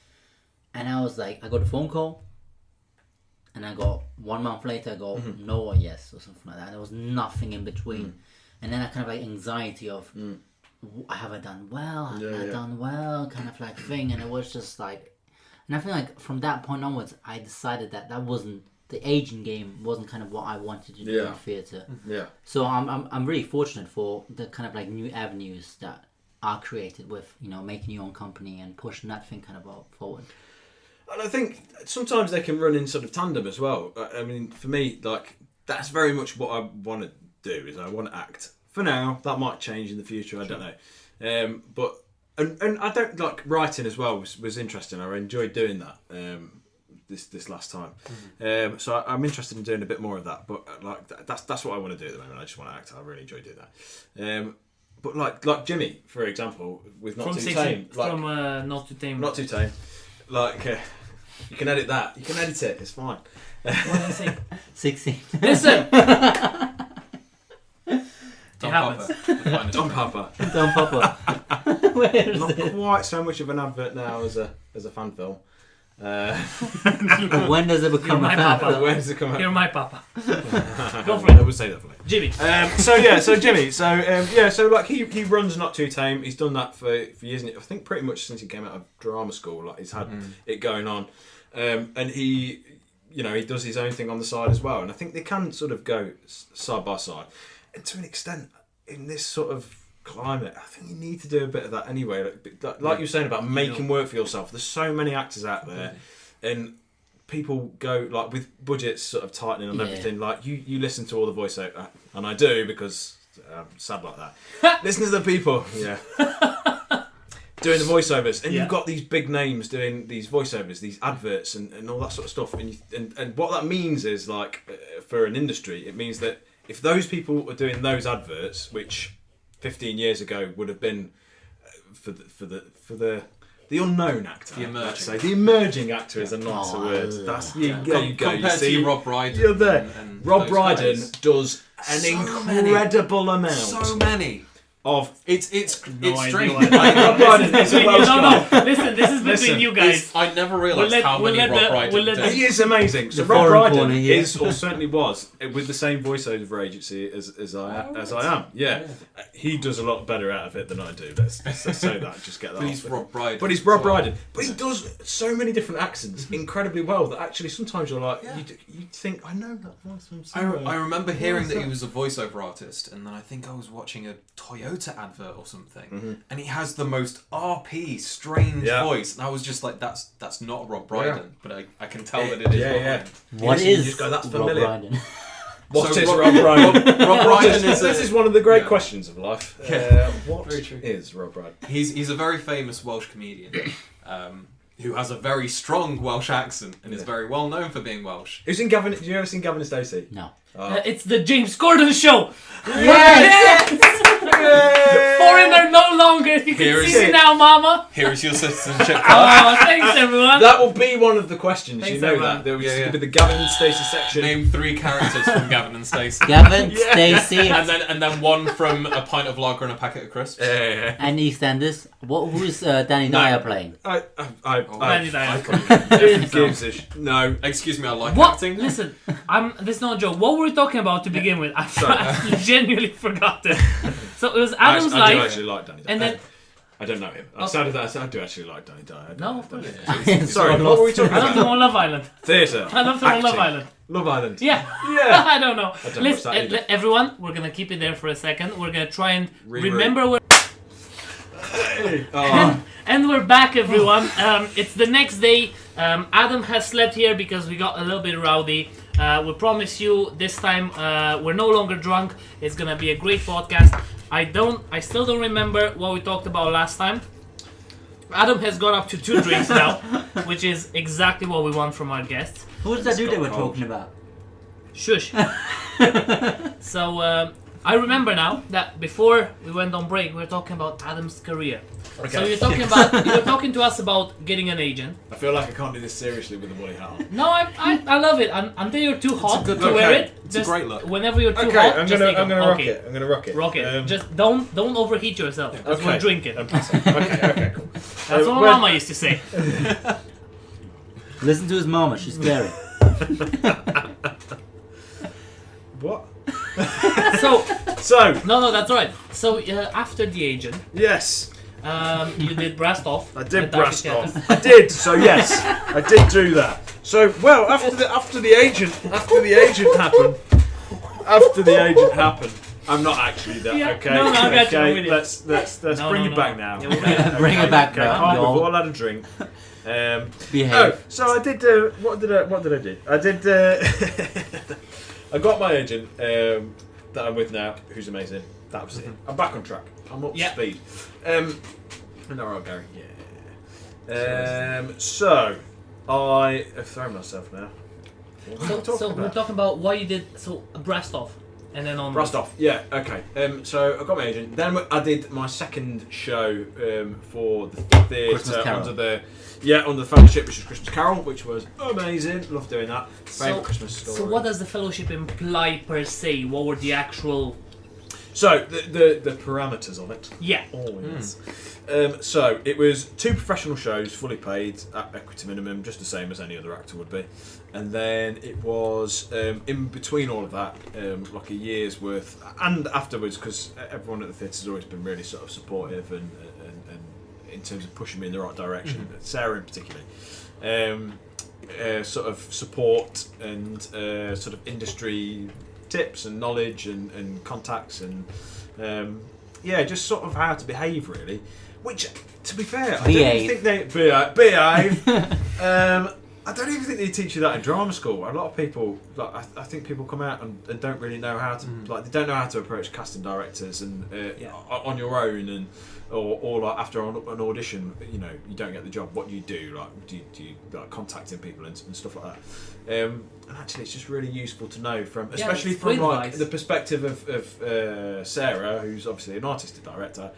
And I was like, I got a phone call, and I got 1 month later, I got no or yes or something like that. There was nothing in between. And then I kind of like anxiety of, have I done well? Have I done well? Kind of like thing. And it was just like, and I feel like from that point onwards, I decided that wasn't, the aging game wasn't kind of what I wanted to do in theatre. Yeah. So I'm really fortunate for the kind of like new avenues that are created with, you know, making your own company and pushing that thing kind of forward. And I think sometimes they can run in sort of tandem as well. I mean, for me, like, that's very much what I want to do, is I want to act. For now, that might change in the future, I don't know. But I don't, like, writing as well was interesting. I enjoyed doing that this last time. So I'm interested in doing a bit more of that. But like that's what I want to do at the moment. I just want to act. I really enjoy doing that. But like Jimmy, for example, with Not Too Tame. From Not Too Tame. Not Too Tame. Like, you can edit that. You can edit it. It's fine. What did I say? 16. Listen! Don Papa. Don Papa. Don Papa. Where is Not it? quite so much of an advert now as a fan film. When does it become a fan Papa. film? When does it come out? You're my papa. Go for I it. would say that for me. Jimmy. So Jimmy. So like he runs Not Too Tame. He's done that for years. I think pretty much since he came out of drama school. Like he's had it going on, and he does his own thing on the side as well. And I think they can sort of go side by side. And to an extent, in this sort of climate, I think you need to do a bit of that anyway. Like you're saying about making work for yourself. There's so many actors out there, and people go like with budgets sort of tightening on everything. Like you listen to all the voiceover, and I do because I'm sad like that. Listen to the people, doing the voiceovers, and you've got these big names doing these voiceovers, these adverts, and all that sort of stuff. And what that means is like for an industry, it means that if those people are doing those adverts, which 15 years ago would have been for the unknown actor, the emerging actor is a nicer word. That's you go. You Compared see, to Rob Brydon, you're there. and Rob those Brydon guys. does an So incredible amount. So many. Of it's idea strange. what- Rob Brydon is a Welsh guy. No. Listen, this is between you guys. I never realised how many Rob Brydon He is amazing. So The Rob foreign Brydon corner, yeah. is, or certainly was, with the same voiceover agency as I am. Yeah, he does a lot better out of it than I do. Let's say that. Just get that. But he's Rob Brydon. But he's Rob Brydon. But he does so many different accents incredibly well that actually sometimes you're like, you think, I know that voice from somewhere. I remember hearing that he was a voiceover artist, and then I think I was watching a Toyota advert or something, and he has the most RP, strange voice, and I was just like, that's not Rob Brydon, but I can tell that it is Rob Brydon. What You is just go, that's Rob familiar. Brydon? What So is Rob- Rob Brydon? Rob Brydon is This is one of the great questions of life. What Very true. is Rob Brydon? He's a very famous Welsh comedian who has a very strong Welsh accent and is very well known for being Welsh. Who's in Gavin? Have you ever seen Gavin and Stacey? No. It's the James Corden show. Yes! Foreigner no longer. If you Here can is see me it. now, Mama. Here is your citizenship card. Oh, thanks everyone. That will be one of the questions. Thanks, you know everyone. that. There was Yeah, going to yeah. be the Gavin and Stacey section. Name 3 characters from Gavin and Stacey. Gavin, Yeah. Stacey, And then one from a pint of lager and a packet of crisps. and EastEnders. Who's Danny Dyer playing? Danny Dyer. No. Excuse me, I like What? acting. Listen, this is not a joke. What were we talking about to begin with? I genuinely forgot it. So it was Adam's I do life, actually like Danny Dyer. and then I don't know him. Okay. I do actually like Danny Dyer. no, of course. Sorry, what were we talking I love him about? on Love Island. Theatre. I love him on Love Acting. Island. Love Island. Yeah. Yeah. I don't know. I don't Listen, watch that either. everyone, we're gonna keep it there for a second. We're gonna try and Reread. remember where. Oh. And we're back, everyone. It's the next day. Adam has slept here because we got a little bit rowdy. We promise you this time we're no longer drunk. It's gonna be a great podcast. I still don't remember what we talked about last time. Adam has gone up to 2 drinks now, which is exactly what we want from our guests. Who was that dude they were cold. talking about? Shush. So I remember now that before we went on break, we were talking about Adam's career. So you were talking to us about getting an agent. I feel like I can't do this seriously with the woolly hat on. No, I love it. Until you're too hot good to look. wear Okay. it. It's a great look. Whenever you're too Okay, hot, I'm just gonna take them. rock Okay. it. I'm gonna rock it. Rock it. Just don't overheat yourself. That's Okay. what drink it. Okay, cool. That's what Mama used to say. Listen to his mama, she's scary. What? So no, that's right. So after the agent, yes, you did Brastov. I did Brastov. I did. So yes, I did do that. So well, after the agent happened. I'm not actually that. Yeah. Okay. No, I got you. I'm Okay. with you. Let's bring it back now. Yeah, okay. Bring it back, Okay, bro. calm Yo. before I had a drink. Behave. Oh, so I did. What did I do? I did. I got my agent that I'm with now, who's amazing. That was it. I'm back on track. I'm up to speed. And all right, Gary. Yeah. So I have thrown myself now. So we're talking about what you did. So Brastov, and then on Rostov, yeah, okay. So I got my agent. Then I did my second show for the theatre under the fellowship, which was Christmas Carol, which was amazing. Loved doing that. Favourite Christmas story. So what does the fellowship imply per se? What were the actual? So the parameters of it. Yeah. Oh yes. So it was 2 professional shows, fully paid at equity minimum, just the same as any other actor would be. And then it was in between all of that, like a year's worth, and afterwards, because everyone at the theatre's always been really sort of supportive and in terms of pushing me in the right direction. Sarah in particular. Sort of support and sort of industry tips and knowledge and contacts and just sort of how to behave really. Which, to be fair, I don't even think they behave. I don't even think they teach you that in drama school. A lot of people, like I think people come out and don't really know how to like they don't know how to approach casting directors and on your own and or like after an audition, you know, you don't get the job. What do you do? Like do you like contacting people and stuff like that? And actually, it's just really useful to know from, especially from like the perspective of Sarah, who's obviously an artistic director.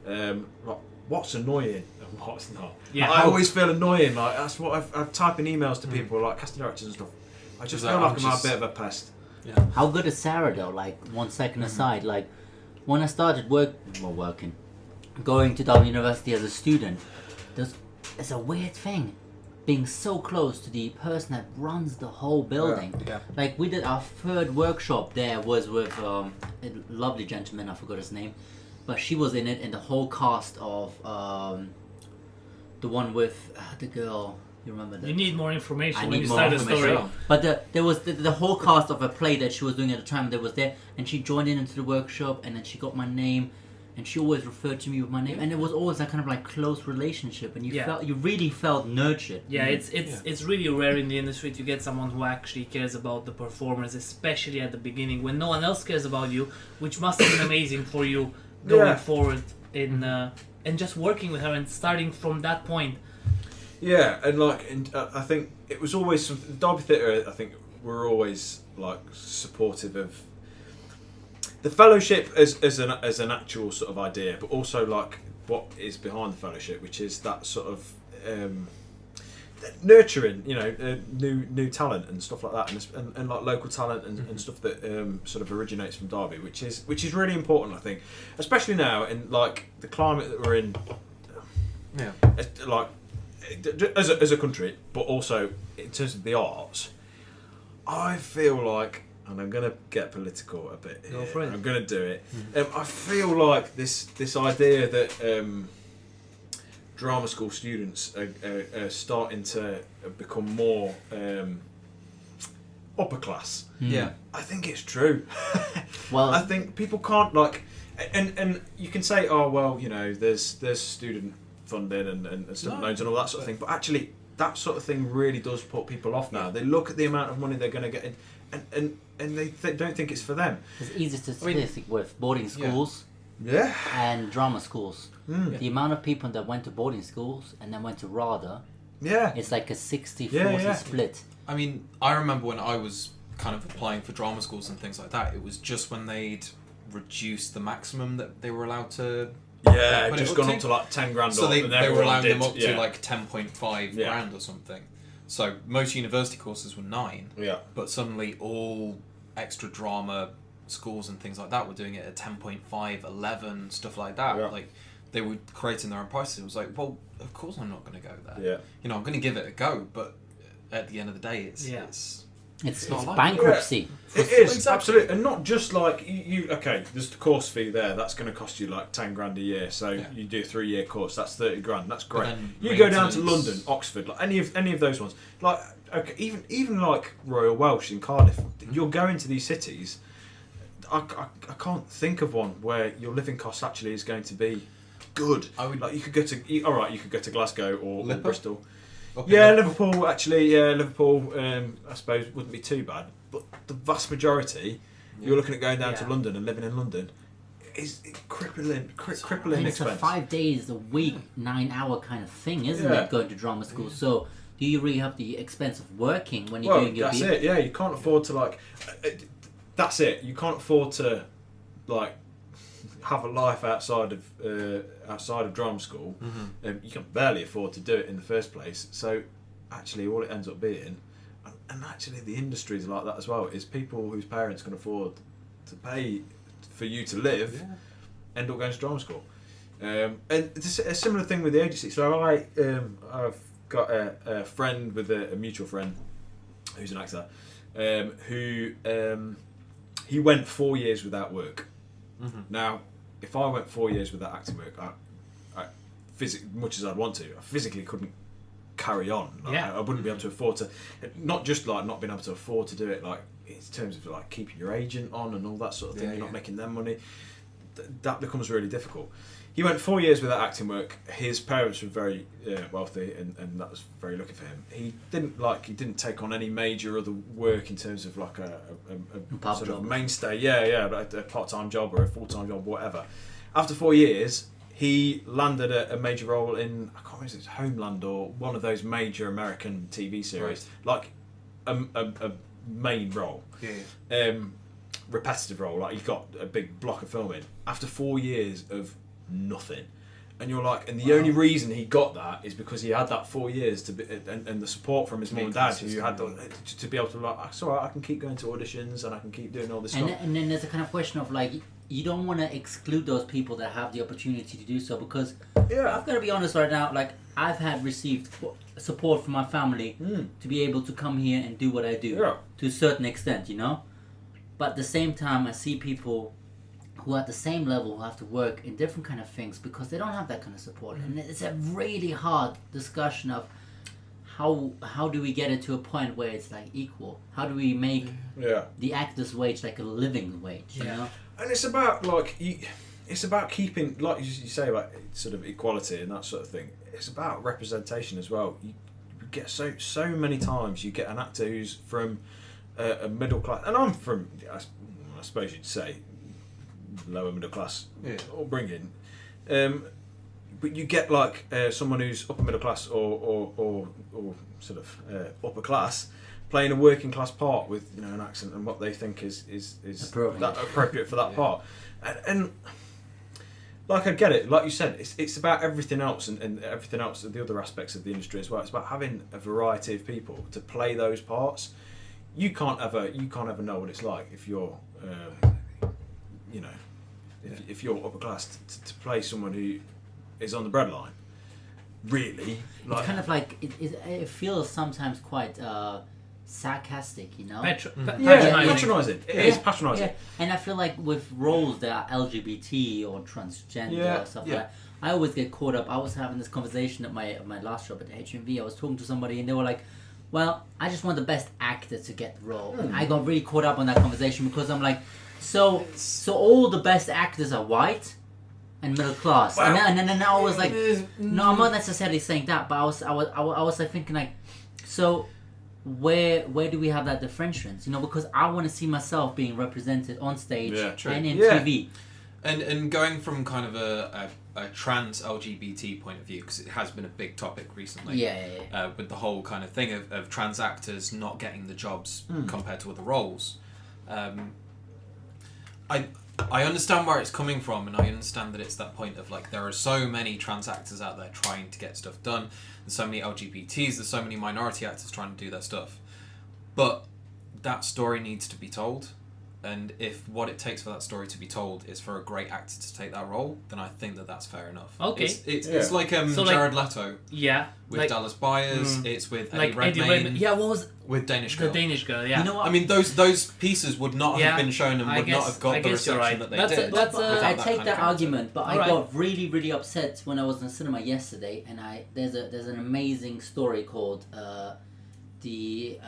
Like, what's annoying and what's not. Yeah, I always feel annoying. Like that's what I've typed in emails to people, like casting directors and stuff. I just feel like I'm a bit of a pest. Yeah. How good is Sarah though? Like 1 second aside, like when I started going to Dublin University as a student, it's a weird thing, being so close to the person that runs the whole building. Yeah. Like we did our 3rd workshop there was with a lovely gentleman, I forgot his name. But she was in it, and the whole cast of the one with the girl. You remember that? You need more information when you more start a story. But there was the whole cast of a play that she was doing at the time that was there, and she joined into the workshop, and then she got my name, and she always referred to me with my name, and it was always that kind of like close relationship, and you really felt nurtured. Yeah, it's really rare in the industry to get someone who actually cares about the performance, especially at the beginning when no one else cares about you, which must have been amazing for you. Going forward in and just working with her and starting from that point. Yeah, and I think it was always the Derby Theatre. I think we're always like supportive of the fellowship as an actual sort of idea, but also like what is behind the fellowship, which is that sort of nurturing, you know, new talent and stuff like that, and like local talent and stuff that sort of originates from Derby, which is really important, I think, especially now in like the climate that we're in. Yeah, like as a country, but also in terms of the arts, I feel like, and I'm gonna get political a bit here. Go for it. I'm gonna do it. I feel like this idea that drama school students are starting to become more upper class. Yeah, I think it's true. Well, I think people can't like, and you can say, oh well, you know, there's student funding and student loans and all that sort of thing, but actually that sort of thing really does put people off now. They look at the amount of money they're going to get in, and they don't think it's for them. It's easy to statistic with boarding schools and drama schools. The amount of people that went to boarding schools and then went to RADA, it's like a 60-40 split. I mean, I remember when I was kind of applying for drama schools and things like that, it was just when they'd reduced the maximum that they were allowed to. Yeah, just gone up to like 10 grand. So they were allowing them up to like 10.5 grand or something. So most university courses were 9. Yeah. But suddenly all extra drama schools and things like that were doing it at 10.5, 11, stuff like that. Yeah. Like they were creating their own prices. It was like, well, of course I'm not going to go there. Yeah. You know, I'm going to give it a go, but at the end of the day, it's It's bankruptcy. Yeah, it is, absolutely. And not just like, okay, there's the course fee there, that's going to cost you like 10 grand a year, so you do a 3-year course, that's 30 grand, that's great. You go down to London, Oxford, like any of those ones, like, okay, even like Royal Welsh in Cardiff, you're going to these cities, I can't think of one where your living cost actually is going to be good. Like you could go to Glasgow or Bristol. Liverpool actually. Liverpool. I suppose wouldn't be too bad, but the vast majority, you're looking at going down to London and living in London, is crippling It's expense. a 5 days a week, 9-hour kind of thing, isn't it? Going to drama school. So do you really have the expense of working when you're doing your? That's it. Yeah, you can't afford to like. That's it. You can't afford to like have a life outside of drama school. You can barely afford to do it in the first place. So actually, all it ends up being, and actually the industry is like that as well, is people whose parents can afford to pay for you to live end up going to drama school. And it's a similar thing with the agency. So I've got a friend with a mutual friend who's an actor who he went 4 years without work. Now, if I went 4 years without acting work, I much as I'd want to, I physically couldn't carry on. Like, I wouldn't be able to afford to, not just like not being able to afford to do it, like in terms of like keeping your agent on and all that sort of thing. You're not making them money. That becomes really difficult. He went 4 years without acting work. His parents were very wealthy, and that was very lucky for him. He didn't take on any major other work in terms of like a sort of mainstay. Like a part-time job or a full-time job, whatever. After 4 years, he landed a major role in, I can't remember if it's Homeland or one of those major American TV series, like a main role. Repetitive role, like he got a big block of filming after 4 years of nothing, and you're like, and the only reason he got that is because he had that 4 years to be, and the support from his mum and dad who had to be able to like, it's alright, I can keep going to auditions and I can keep doing all this stuff. And then there's a kind of question of like, you don't want to exclude those people that have the opportunity to do so, because I've got to be honest right now, like I've received support from my family to be able to come here and do what I do to a certain extent, you know. But at the same time, I see people who are at the same level who have to work in different kind of things because they don't have that kind of support. And it's a really hard discussion of how do we get it to a point where it's like equal? How do we make the actor's wage like a living wage, you know? And it's about like, it's about keeping, like you say about sort of equality and that sort of thing. It's about representation as well. You get so many times you get an actor who's from a middle class, and I'm from, I suppose you'd say, lower middle class upbringing, but you get like someone who's upper middle class or sort of upper class playing a working class part with, you know, an accent and what they think is appropriate for that part, and like I get it, like you said, it's about everything else and everything else, the other aspects of the industry as well. It's about having a variety of people to play those parts. You can't ever know what it's like if you're, you know, if you're upper class to play someone who is on the breadline. Really, like, it's kind of like it feels sometimes quite sarcastic, you know. Patronising. It is patronising. Yeah. And I feel like with roles that are LGBT or transgender or stuff like that, I always get caught up. I was having this conversation at my last job at HMV. I was talking to somebody and they were like, well, I just want the best actor to get the role. And I got really caught up on that conversation because I'm like, so all the best actors are white and middle class. Well, and then I was like, no, I'm not necessarily saying that, but I was like thinking like, so where do we have that differentiation? You know, because I want to see myself being represented on stage and in TV. And going from kind of a trans LGBT point of view, because it has been a big topic recently. With the whole kind of thing of trans actors not getting the jobs compared to other roles. I understand where it's coming from, and I understand that it's that point of like, there are so many trans actors out there trying to get stuff done. There's so many LGBTs, there's so many minority actors trying to do their stuff. But that story needs to be told. And if what it takes for that story to be told is for a great actor to take that role, then I think that that's fair enough. Okay. It's like Jared Leto. Yeah. With like, Dallas Buyers, it's with Eddie Eddie Redmayne. Redmayne. Yeah, what was with Danish Girl. The Danish Girl, yeah. You know what? I mean, those pieces would not have been shown and would not have got the reception that they did. I take that argument, but I right. got really, really upset when I was in the cinema yesterday, and there's an amazing story called the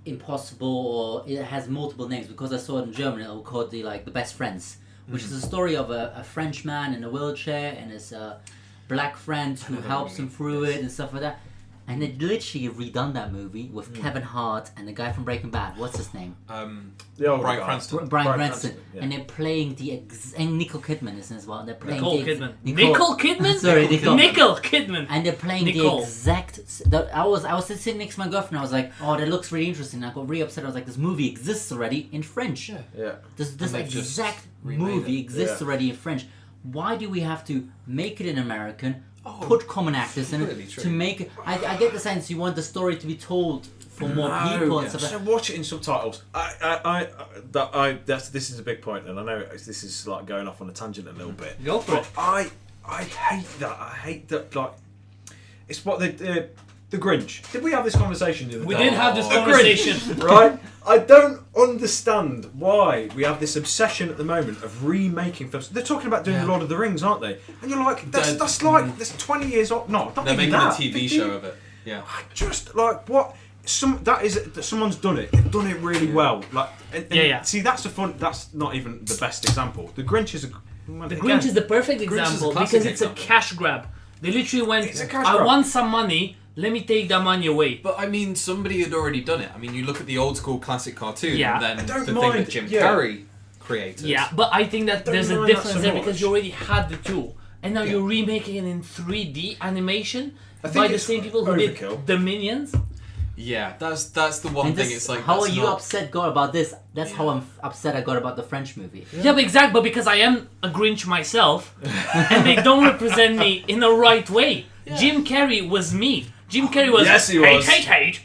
Impossible, or it has multiple names because I saw it in German. It was called the Best Friends, which is a story of a French man in a wheelchair and his black friend who helps him through it and stuff like that. And they literally redone that movie with Kevin Hart and the guy from Breaking Bad. What's his name? Bryan Cranston. Bryan Cranston. Yeah. And they're playing and Nicole Kidman is in as well. And they're playing Nicole Kidman? Sorry, Nicole Kidman. And they're playing the exact... I was sitting next to my girlfriend. I was like, oh, that looks really interesting. And I got really upset. I was like, this movie exists already in French. Yeah. This exact movie exists already in French. Why do we have to make it in American... put common actors in it to make it. I get the sense you want the story to be told for more people and stuff. So watch it in subtitles. This is a big point, and I know this is like going off on a tangent a little bit. Go for it. I hate that. I hate that. Like, it's what the Grinch. Did we have this conversation the other day? We did have this conversation, right? I don't understand why we have this obsession at the moment of remaking films. They're talking about doing Lord of the Rings, aren't they? And you're like, that's like, there's 20 years off. No, not they're even making that. a TV show of it. Yeah. Just like what? Someone's done it. They've done it really well. Like, and see, that's not even the best example. The Grinch is Grinch is the perfect example because it's a cash grab. They literally went, I want some money. Let me take that money away. But I mean, somebody had already done it. I mean, you look at the old school classic cartoon, and then the thing that Jim Carrey created. Yeah, but I think that there's a difference there because you already had the tool, and now you're remaking it in 3D animation by the same people who did the Minions. Yeah, that's the one thing. It's like, how are you upset, God, about this? That's how I'm upset I got about the French movie. Yeah, but exactly. But because I am a Grinch myself, and they don't represent me in the right way. Yeah. Jim Carrey was me. Jim Carrey was hate,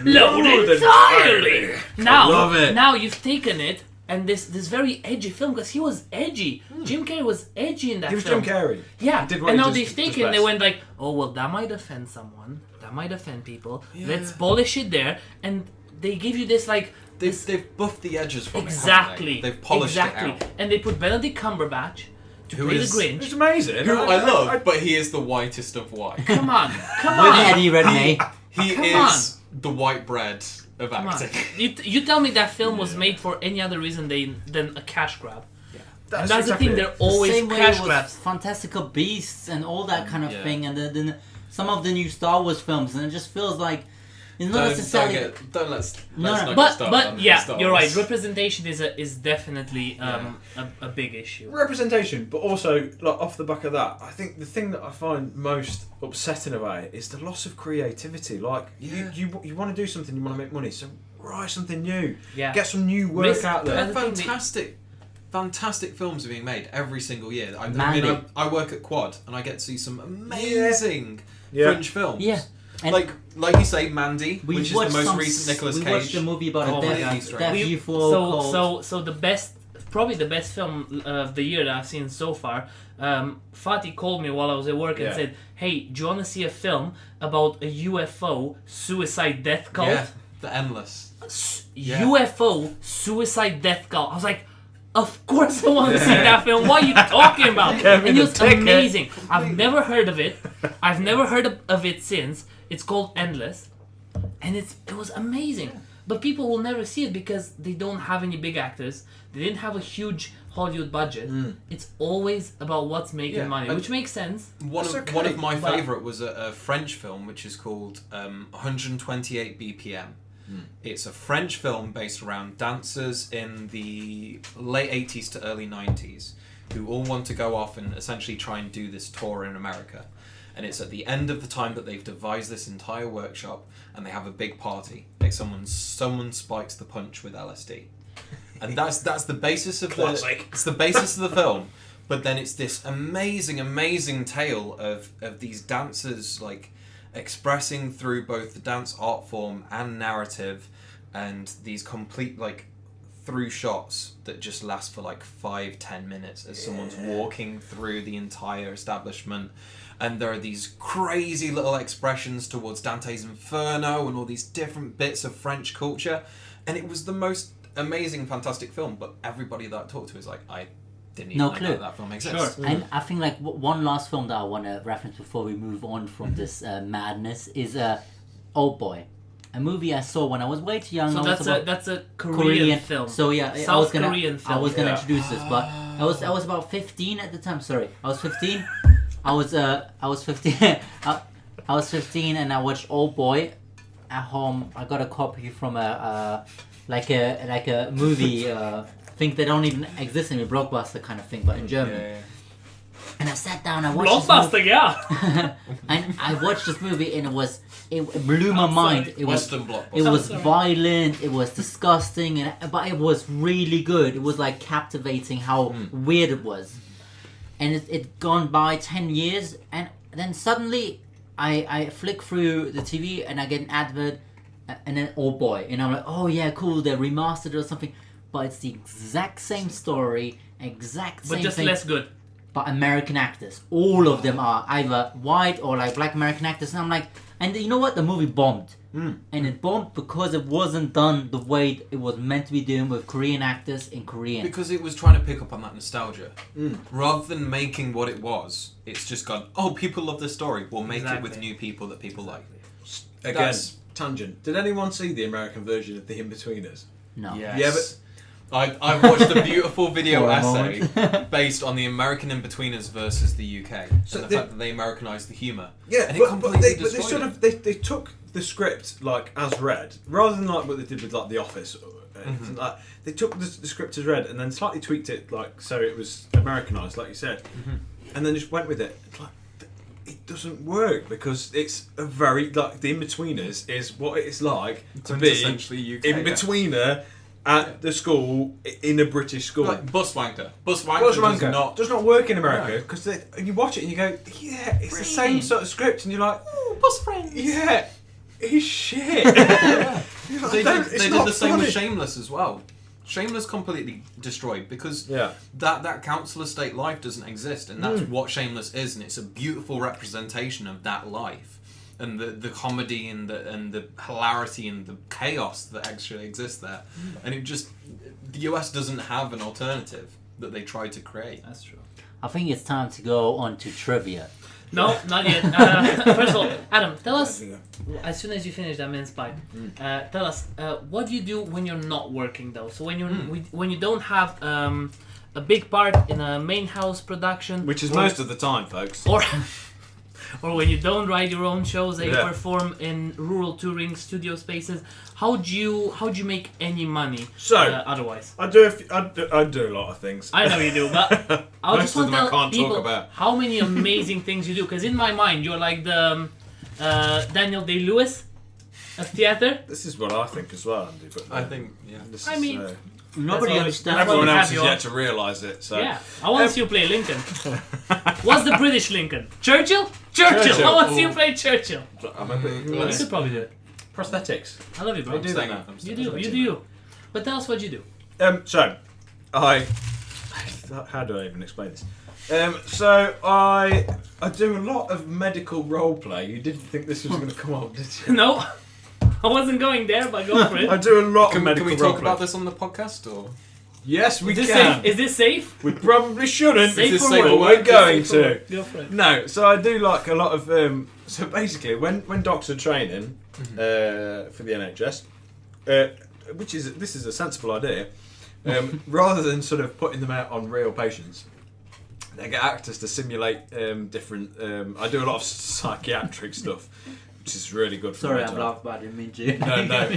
loaded entirely. Now you've taken it and this very edgy film because he was edgy. Jim Carrey was edgy in that film. He was Jim Carrey. Yeah, and now they've taken. They went like, oh well, that might offend someone. That might offend people. Yeah. Let's polish it there, and they give you this like. They've buffed the edges from exactly. it. They've polished it out. And they put Benedict Cumberbatch. To play the Grinch. It's amazing. Who I love, but he is the whitest of white. Come on. With Eddie Redmayne. He is the white bread of acting. You tell me that film was made for any other reason than a cash grab. Yeah. That's exactly the thing, they're always same cash way grabs. Fantastical Beasts and all that kind of thing, and then some of the new Star Wars films, and it just feels like it's not necessarily. But you're right. Representation is definitely a big issue. Representation, but also like off the back of that, I think the thing that I find most upsetting about it is the loss of creativity. Like you want to do something, you want to make money, so write something new. Yeah. Get some new work out there. Fantastic films are being made every single year. I work at Quad and I get to see some amazing French films. Yeah. And like you say, Mandy, which is the most recent Nicolas Cage. We watched a movie about a deaf So probably the best film of the year that I've seen so far. Fatih called me while I was at work and said, "Hey, do you want to see a film about a UFO suicide death cult?" Yeah, The Endless. UFO suicide death cult. I was like, of course I want to see that film. What are you talking about? And it was amazing. I've never heard of it. I've never heard of it since. It's called Endless. And it was amazing. But people will never see it because they don't have any big actors. They didn't have a huge Hollywood budget. It's always about what's making money, which makes sense. One of my favourite was a French film which is called 128 BPM. It's a French film based around dancers in the late 80s to early 90s who all want to go off and essentially try and do this tour in America. And it's at the end of the time that they've devised this entire workshop and they have a big party. Like someone spikes the punch with LSD. And that's the basis of it's the basis of the film. But then it's this amazing tale of these dancers like expressing through both the dance art form and narrative and these complete like through shots that just last for like 5-10 minutes as someone's walking through the entire establishment, and there are these crazy little expressions towards Dante's Inferno and all these different bits of French culture, and it was the most amazing, fantastic film. But everybody that I talked to is like, I didn't even know that film exists. Sure. And I think like one last film that I want to reference before we move on from this madness is Old Boy. A movie I saw when I was way too young. So that's a Korean film. So yeah, South Korean film. I was gonna introduce this, but I was about 15 at the time. Sorry, I was 15. I was 15. I was 15 and I watched Old Boy at home. I got a copy from a movie thing that don't even exist in a Blockbuster kind of thing, but in Germany. Yeah. And I sat down. I watched Blockbuster, yeah. and I watched this movie and it blew my mind. It was Western blockbuster. It was violent. It was disgusting, but it was really good. It was like captivating how weird it was. And it gone by 10 years, and then suddenly I flick through the TV and I get an advert, and then Old Boy, and I'm like, oh yeah, cool, they're remastered or something. But it's the exact same story, exact same But just thing. less good. But American actors. All of them are either white or like black American actors. And I'm like, and you know what? The movie bombed. And it bombed because it wasn't done the way it was meant to be done with Korean actors in Korean. Because it was trying to pick up on that nostalgia. Rather than making what it was, it's just gone, oh, people love this story. We'll make it with new people that people like. Again, tangent. Did anyone see the American version of The In-Betweeners? No. Yes. Yeah, but I watched a beautiful video For a essay based on the American In-Betweeners versus the UK. So and the fact that they Americanised the humour. yeah, and but they destroyed sort it. of they took the script like as read, rather than like what they did with like The Office. Or anything like, they took the script as read and then slightly tweaked it like so it was Americanised, like you said, and then just went with it. It's like, it doesn't work because it's a very like The In-Betweeners is what it's like to be Quintessentially UK, in-betweener at the school in a British school. Like Bus Wanker. Bus Wanker Bus does Wanker not... does not work in America because you watch it and you go, yeah, it's the same sort of script, and you're like, Ooh, bus friends. yeah, he's shit. You're like, They "Don't- did it's the not same funny." with Shameless as well. Shameless completely destroyed because that council estate life doesn't exist, and that's what Shameless is, and it's a beautiful representation of that life. And the comedy and the hilarity and the chaos that actually exists there, and the US doesn't have an alternative that they tried to create. That's true. I think it's time to go on to trivia. No, not yet. First of all, Adam, tell us, as soon as you finish that mince pie, tell us, what do you do when you're not working though? So when you don't have a big part in a main house production, Which is most of the time, folks. or when you don't write your own shows that you perform in rural touring studio spaces, how do you make any money? So otherwise, I do a lot of things. I know you do, but I Most just of want them I to tell can't talk people about. how many amazing things you do. Because in my mind, you're like the Daniel Day-Lewis of theater. This is what I think as well, Andy. But I think, yeah. this I is, mean, Nobody why- understands. that's why everyone we else have has you yet on. to realise it. So Yeah, I want to see you play Lincoln. What's the British Lincoln? Churchill. I want to see you play Churchill. I'm a bit. You could probably do it. Prosthetics. I love you, bro. They do that now. You do you. But tell us what you do. So, how do I even explain this? So I do a lot of medical role play. You didn't think this was going to come up, did you? No, I wasn't going there, but go for it. I do a lot of Can medical we role talk play. about this on the podcast, or...? Yes, we Is this can. safe? Is this safe? We probably shouldn't. Safe This for is work. what we're going Safe for to. work. Go for it. No, so I do like a lot of. So basically, when docs are training for the NHS, this is a sensible idea, rather than sort of putting them out on real patients, they get actors to simulate different. I do a lot of psychiatric stuff, which is really good for Sorry, my I'm job. laughing, but I didn't mean to. No,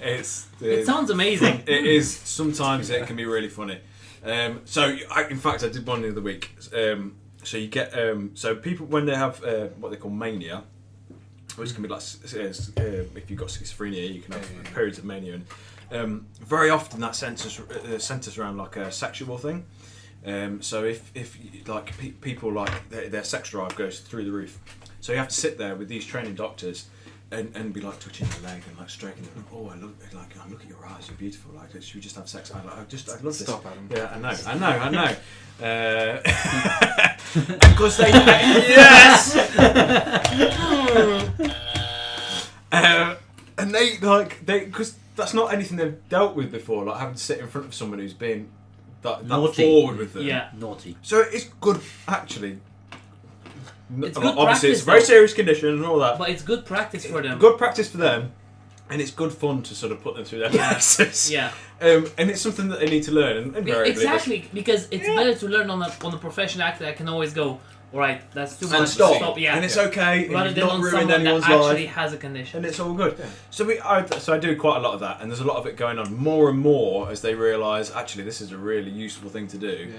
it's. It sounds amazing. It is. Sometimes it can be really funny. In fact, I did one the other week. So you get so people when they have what they call mania, which can be like if you've got schizophrenia, you can have periods of mania, and very often that centers around like a sexual thing. So if like people like their sex drive goes through the roof, so you have to sit there with these training doctors and be like touching the leg and like stroking them. Oh, I look at your eyes. You're beautiful. Like, should we just have sex? I love this. Stop, Adam. Yeah, I know. Because they yes. And they because that's not anything they've dealt with before. Like having to sit in front of someone who's being that forward with them. Yeah, naughty. So it's good actually. It's good obviously, practice, it's a very though. serious condition and all that. But it's good practice for them. Good practice for them, and it's good fun to sort of put them through their process. Yeah. And it's something that they need to learn. And invariably, Exactly, because it's better to learn on a professional actor that can always go, all right, that's too much. and stop. Yeah. And it's okay. Rather And than not on ruined someone that anyone's actually life. has a condition. And it's all good. Yeah. So I do quite a lot of that, and there's a lot of it going on more and more as they realise actually this is a really useful thing to do.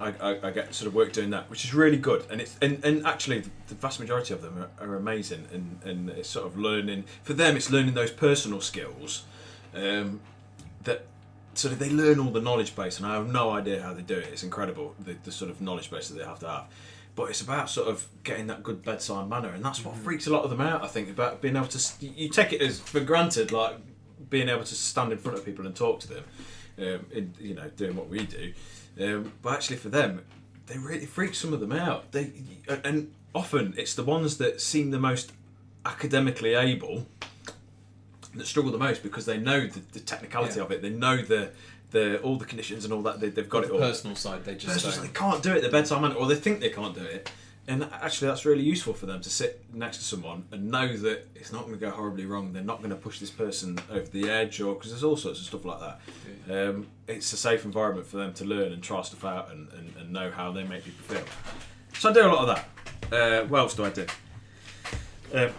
I get sort of work doing that, which is really good, and actually the vast majority of them are amazing, and it's sort of learning for them. It's learning those personal skills that sort of they learn all the knowledge base, and I have no idea how they do it. It's incredible the sort of knowledge base that they have to have. But it's about sort of getting that good bedside manner, and that's what freaks a lot of them out. I think about being able to you take it as for granted, like being able to stand in front of people and talk to them, doing what we do. But actually, for them, they really freak some of them out. And often it's the ones that seem the most academically able that struggle the most because they know the technicality of it. They know all the conditions and all that. They've got it all. The personal side, they just don't. They can't do it. The bedside manner, or they think they can't do it. And actually, that's really useful for them to sit next to someone and know that it's not going to go horribly wrong. They're not going to push this person over the edge, or because there's all sorts of stuff like that. Yeah. It's a safe environment for them to learn and try stuff out and know how they make people feel. So I do a lot of that. What else do I do?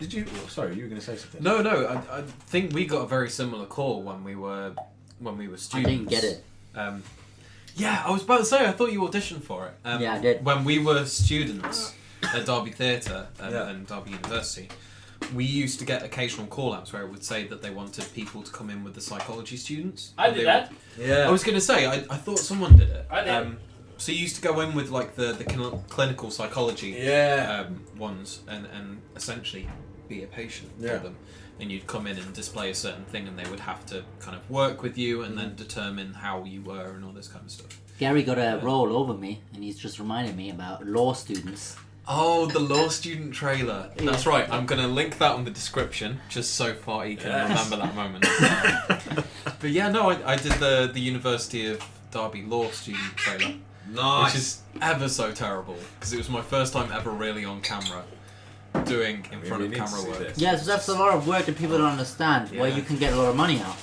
Did you? Sorry, you were going to say something. No. I think we got a very similar call when we were students. I didn't get it. Yeah, I was about to say, I thought you auditioned for it. Yeah, I did. When we were students at Derby Theatre and Derby University, we used to get occasional call-outs where it would say that they wanted people to come in with the psychology students. I did that. Yeah. I was going to say, I thought someone did it. I did. So you used to go in with like the clinical psychology ones and essentially be a patient for them. And you'd come in and display a certain thing, and they would have to kind of work with you and then determine how you were and all this kind of stuff. Gary got a roll over me, and he's just reminded me about law students. Oh, the law student trailer. That's right. I'm going to link that on the description, just so far you can remember that moment. But yeah, no, I did the University of Derby law student trailer. Nice. Which is ever so terrible, because it was my first time ever really on camera. Doing in front of camera work. Yeah, so that's a lot of work that people don't understand, where you can get a lot of money out.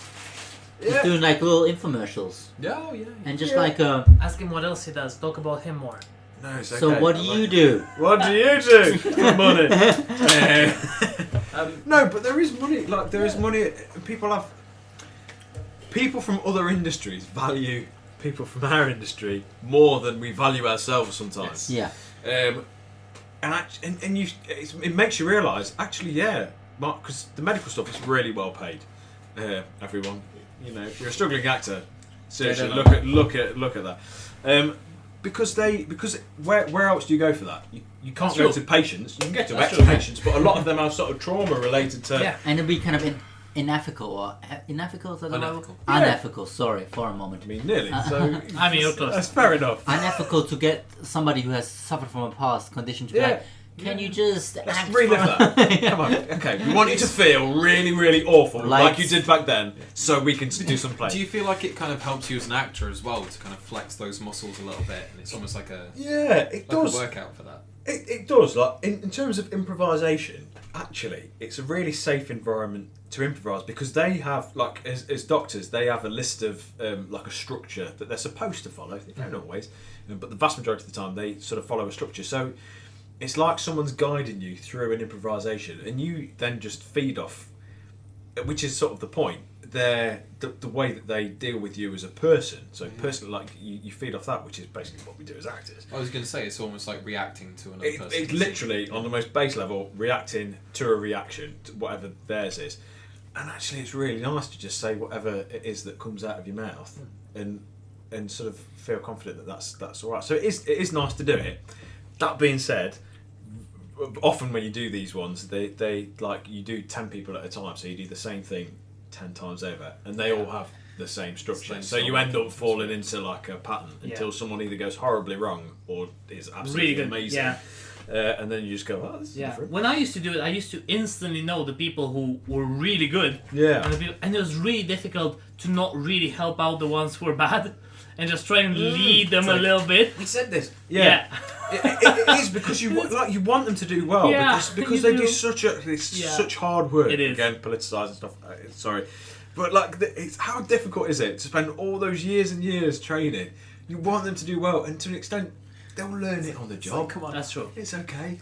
Just doing like little infomercials. Yeah, And just like ask him what else he does. Talk about him more. No, it's okay. So what do you do? What do you do for money? No, but there is money. Like there is money. People from other industries value people from our industry more than we value ourselves sometimes. Yeah. It makes you realise, actually, Mark, because the medical stuff is really well paid. Everyone, if you're a struggling actor, seriously, look at that. Because where else do you go for that? You can't go to patients. You can get to extra patients, but a lot of them have sort of trauma related to. Yeah. And it'd be kind of unethical, or unethical? Is that the right word? Yeah. Unethical. Sorry, for a moment. I mean, nearly. So I mean, you're close. that's fair enough. Unethical to get somebody who has suffered from a past condition to be like, can you just Let's relive that. Come on. Okay. We want you to feel really, really awful, like you did back then, so we can do some play. Do you feel like it kind of helps you as an actor as well to kind of flex those muscles a little bit, and it's almost like a it does. a workout for that? It does. Like in terms of improvisation, actually, it's a really safe environment to improvise because they have, like, as doctors, they have a list of like a structure that they're supposed to follow. They don't always, but the vast majority of the time they sort of follow a structure. So it's like someone's guiding you through an improvisation, and you then just feed off, which is sort of the point. The way that they deal with you as a person. So personally, like you feed off that, which is basically what we do as actors. I was going to say it's almost like reacting to another person. It's literally on the most base level reacting to a reaction, to whatever theirs is. And actually, it's really nice to just say whatever it is that comes out of your mouth, and sort of feel confident that that's all right. So it is nice to do it. That being said, often when you do these ones, they like you do 10 people at a time, so you do the same thing 10 times over, and they all have the same structure. So you end up falling into like a pattern until someone either goes horribly wrong or is absolutely Really good. amazing. Yeah. And then you just go, oh, this is different. When I used to do it, I used to instantly know the people who were really good. Yeah. And it was really difficult to not really help out the ones who were bad and just try and lead them a little bit. We said this. Yeah. It is because you want them to do well because they do such hard work. It is. Again, politicised and stuff. Sorry. But like, it's how difficult is it to spend all those years and years training? You want them to do well, and to an extent, they'll learn it on the job. Come on, that's true. It's okay.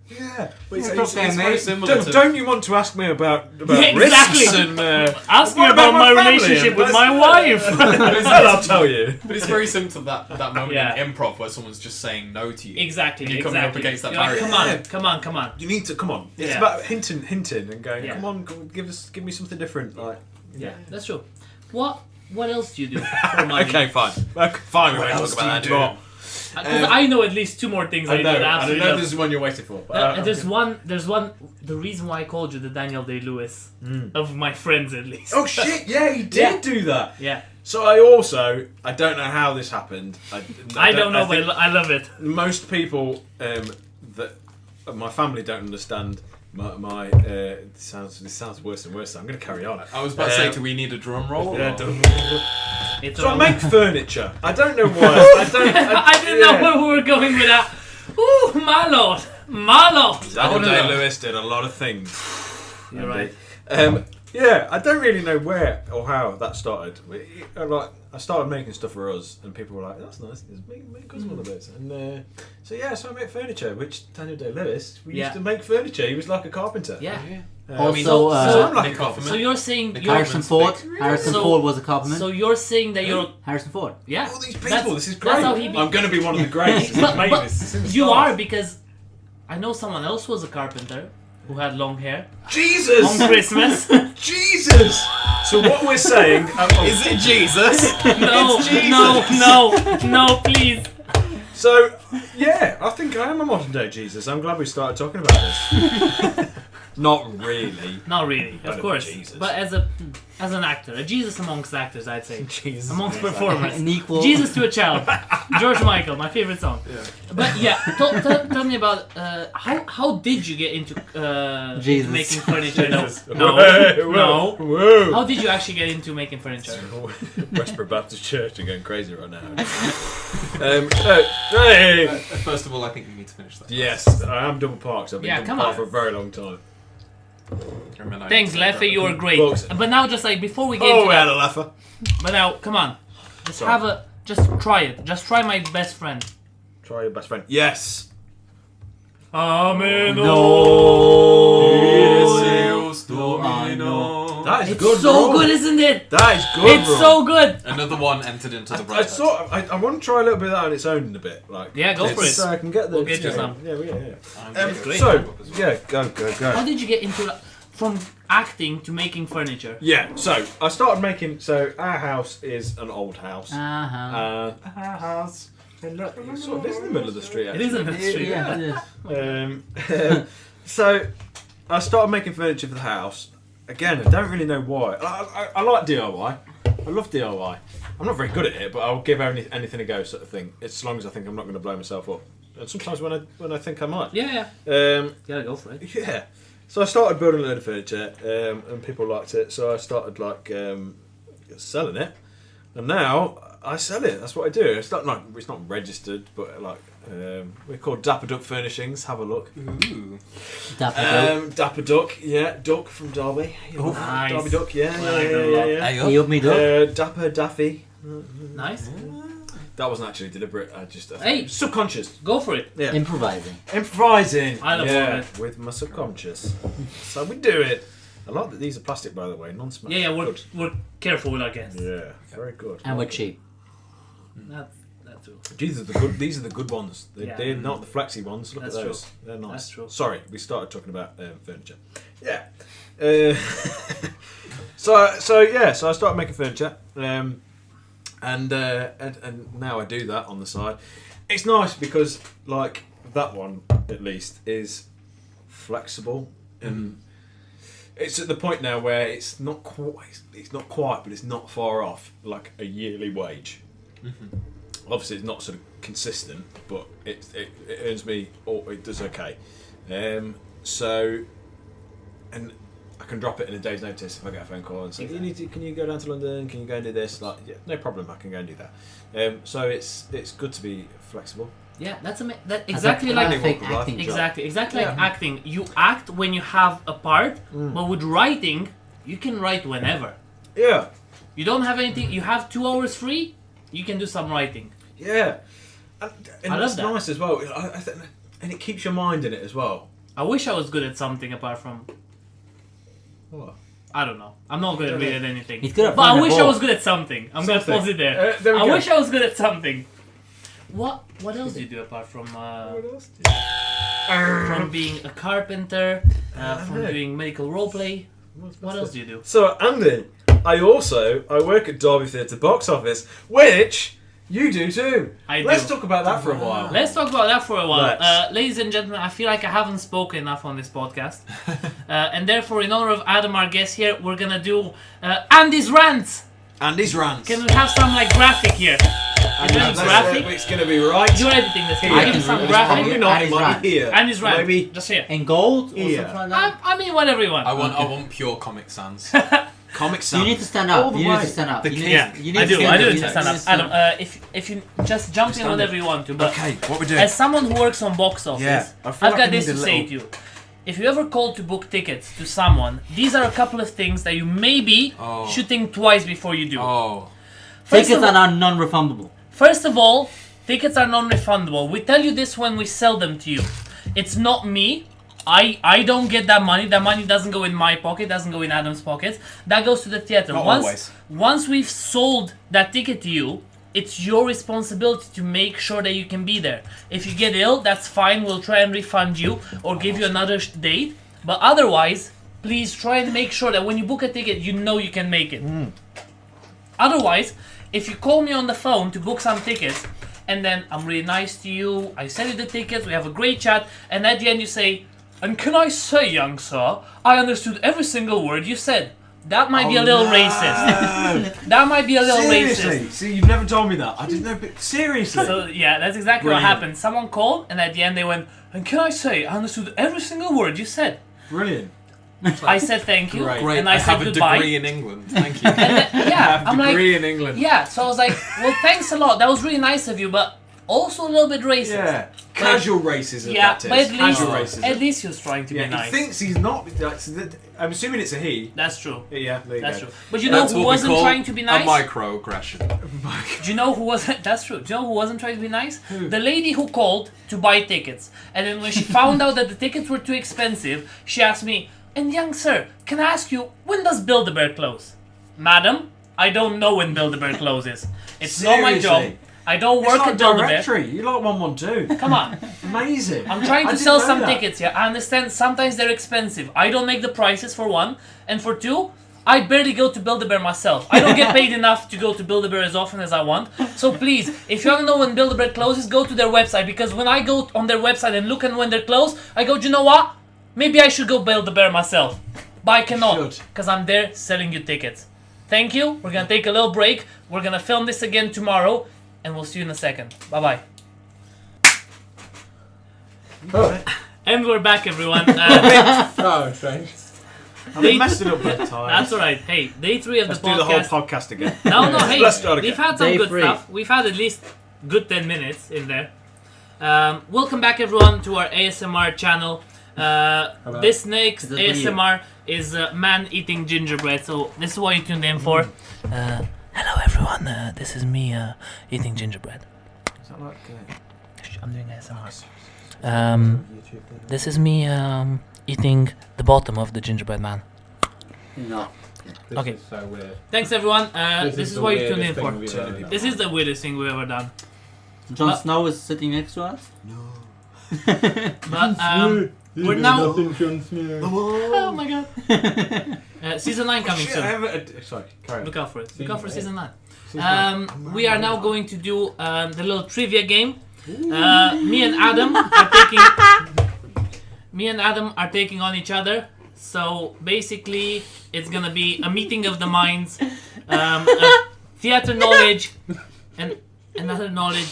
Yeah. But it's very similar. Don't you want to ask me about exactly. risks and ask me about my relationship with my wife? I'll tell you. But it's very similar to that moment in improv where someone's just saying no to you. Exactly. And you're coming up against that You're like, barrier. come on. You need to come on. It's about hinting and going. Come on, give me something different. Like. Yeah, that's true. What else do you do for money? Okay, fine. We won't talk about that anymore. Because I know at least 2 more things I know. I know this is one you're waiting for. But, there's one. The reason why I called you the Daniel Day-Lewis of my friends, at least. Oh shit! Yeah, he did do that. Yeah. So I don't know how this happened. I don't know, but I love it. Most people that my family don't understand. This sounds worse and worse. So I'm going to carry on. I was about to say, do we need a drum roll? Yeah. So I make furniture. I don't know why. I didn't know where we were going with that. Ooh, my lord. Daniel Day-Lewis did a lot of things. You're right. Yeah, I don't really know where or how that started. I started making stuff for us, and people were like, "That's nice. Make us one of those." And so I make furniture. Which Daniel Day-Lewis, we used to make furniture. He was like a carpenter. Yeah. Also, I'm like a carpenter. So you're saying Harrison Ford. Harrison Ford was a carpenter. So you're saying that you're Harrison Ford. Yeah. All these people. This is great. That's how I'm going to be one of the greatest. but you are, because I know someone else was a carpenter who had long hair. Jesus! On Christmas. Jesus! So what we're saying... is it Jesus? No, please. So, yeah, I think I am a modern day Jesus. I'm glad we started talking about this. Not really, of course. Jesus. But as an actor, a Jesus amongst actors, I'd say. Jesus amongst performers. An equal. Jesus to a child. George Michael, my favorite song. Yeah. But yeah, tell me about how did you get into making furniture? No. Whoa. How did you actually get into making furniture? Westboro Baptist Church are going crazy right now. First of all, I think we need to finish that. Yes, I am double parked. I've been double parked for a very long time. Thanks, Leffy, you were great. But now, just like before we get into we had a laugher. But now, come on, just try it. Just try my best friend. Try your best friend. Yes. Amen. That is it's good. So good, isn't it? That is good. It's so good. Another one entered into the bracket. I want to try a little bit of that on its own in a bit. Go for it. So I can get the. We'll get you some. Yeah. Great. Go. How did you get into from acting to making furniture? Yeah. So I started making. So our house is an old house. Our house. It sort of is in the middle of the street. Actually. It is in the street. Yeah. So I started making furniture for the house. Again, I don't really know why. I like DIY. I love DIY. I'm not very good at it, but I'll give anything a go, sort of thing. As long as I think I'm not going to blow myself up. And sometimes when I think I might. Yeah. Gotta go for it. Yeah. So I started building a load of furniture, and people liked it. So I started selling it, and now I sell it. That's what I do. It's not registered, but we're called Dapper Duck Furnishings. Have a look. Ooh. Dapper Duck. Dapper Duck, Duck from Derby. Nice. Derby Duck, yeah. Hey up me duck. Dapper Daffy. Nice. That wasn't actually deliberate. I just hey, subconscious. Go for it. Yeah. Improvising. I love it. With my subconscious. So we do it. I like that these are plastic, by the way, non-smash. Yeah, we're careful with our guests. Yeah, very good. And we're cheap. That's true. These are the good ones. They're not the flexi ones. Look at those. True. They're nice. That's true. Sorry, we started talking about furniture. Yeah. So I started making furniture, and now I do that on the side. It's nice because that one at least is flexible, and it's at the point now where it's not quite, but it's not far off like a yearly wage. Obviously, it's not sort of consistent, but it earns me, or it does okay. So, and I can drop it in a day's notice if I get a phone call and say, can you go down to London? Can you go and do this? Like, yeah, no problem, I can go and do that. So it's good to be flexible. Yeah, that's exactly like acting. Exactly like acting. You act when you have a part, but with writing, you can write whenever. Yeah. You don't have anything. You have 2 hours free. You can do some writing. Yeah, and I love that's that. nice as well. And it keeps your mind in it as well. I wish I was good at something apart from. What? I don't know. I'm not good at really at anything. He's good at but I finding wish a I ball. was good at something. I'm gonna pause it there. There we I go. wish I was good at something. What else do you do apart from from being a carpenter, from doing medical roleplay? What else do you do? So, Andy, I work at Derby Theatre box office, which you do too. Let's talk about that for a while. Let's talk about that for a while. Let's. Ladies and gentlemen, I feel like I haven't spoken enough on this podcast. And therefore, in honor of Adam, our guest here, we're going to do Andy's Rants. Andy's Rants. Can we have some graphic here? Is there any graphic? It's going to be right. You're editing this. Can Here. you give me some It's graphic? probably not Andy's money Rants. here. Andy's Rant. Maybe Just here. In gold or Yeah. something like that? I mean, whatever you want. I want pure Comic Sans. Comic Sans. You need to stand up. All the You need way. to stand up. The You king. need- Yeah, you need I to do. I do You need need to stand up. stand Adam, if you just jump in whenever you want to, but Okay, what we doing? as someone who works on box office, Yeah, I feel I've like got I this need to a say little- to you. If you ever call to book tickets to someone, these are a couple of things that you maybe should think twice before you do. Tickets are non-refundable. First of all, tickets are non-refundable. We tell you this when we sell them to you. It's not me. I don't get that money. That money doesn't go in my pocket, doesn't go in Adam's pockets. That goes to the theater. Not always. Once we've sold that ticket to you, it's your responsibility to make sure that you can be there. If you get ill, that's fine. We'll try and refund you or give you another date. But otherwise, please try and make sure that when you book a ticket, you know you can make it. Otherwise, if you call me on the phone to book some tickets, and then I'm really nice to you, I sell you the tickets, we have a great chat, and at the end you say, "And can I say, young sir, I understood every single word you said." That might be a little racist. That might be a little Seriously? racist. See, you've never told me that. I didn't know, but seriously. So yeah, that's exactly Brilliant. what happened. Someone called, and at the end they went, "And can I say, I understood every single word you said." Brilliant. I said thank you, Great. and I said have goodbye. a degree in England. Thank you. And then, yeah, I'm like, Degree in England. yeah. So I was like, well, thanks a lot. That was really nice of you, but also a little bit racist. Yeah. Casual racism. Yeah, that is. but Casual racism. at least he was trying to yeah, be nice. he thinks he's not. I'm assuming it's a he. That's true. Yeah, there you That's go. true. But you know That's who what we wasn't call trying to be nice? A microaggression. Do you know who wasn't? That's true. Do you know who wasn't trying to be nice? The lady who called to buy tickets, and then when she found out that the tickets were too expensive, she asked me, "And young sir, can I ask you, when does Build-A-Bear close?" "Madam, I don't know when Build-A-Bear closes. It's not my job. Seriously? I don't work It's like at Build-A-Bear." directory. You like 112. Come on. Amazing. I'm trying I to didn't sell know some that. tickets here. I understand sometimes they're expensive. I don't make the prices for one, and for two, I barely go to Build-A-Bear myself. I don't get paid enough to go to Build-A-Bear as often as I want. So please, if you want to know when Build-A-Bear closes, go to their website, because when I go on their website and look at when they're closed, I go, "Do you know what? Maybe I should go Build-A-Bear myself." But I cannot, should. because I'm there selling you tickets. Thank you. We're going to take a little break. We're going to film this again tomorrow, and we'll see you in a second. Bye-bye. And we're back, everyone. Oh, thanks. I messed it up that time. That's alright. Hey, day 3 of Let's the do the whole podcast. podcast again. No, hey, Let's start again. we've had some Day good 3. stuff. We've had at least good 10 minutes in there. Welcome back, everyone, to our ASMR channel. This next Is this for you? ASMR is man eating gingerbread, so this is what you tuned in for. Hello, everyone. This is me eating gingerbread. Is that like, I'm doing ASMR. This is me eating the bottom of the gingerbread man. No. Okay. Is so weird. Thanks, everyone. This is the what you tuned in weirdest for. thing we've ever done. This is the weirdest thing we've ever done. Jon Snow is sitting next to us. But we're now. Nothing Jon Snow. Oh my god. Season 9 coming shit, soon. sorry, carry on. Look out for it. Look out for Season season 9. We are now going to do the little trivia game. Me and Adam are taking. me and Adam are taking on each other. So basically, it's gonna be a meeting of the minds, theater knowledge, and another knowledge.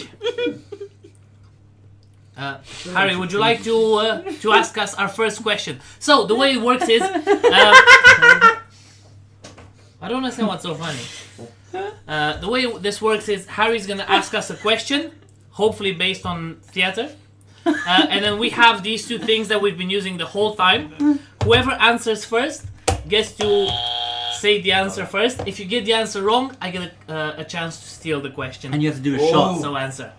Harry, would you like to ask us our first question? So the way it works is, I don't understand what's so funny. The way this works is Harry's gonna ask us a question, hopefully based on theater, and then we have these two things that we've been using the whole time. Whoever answers first gets to say the answer first. If you get the answer wrong, I get a chance to steal the question. And you have to do a shot. So answer.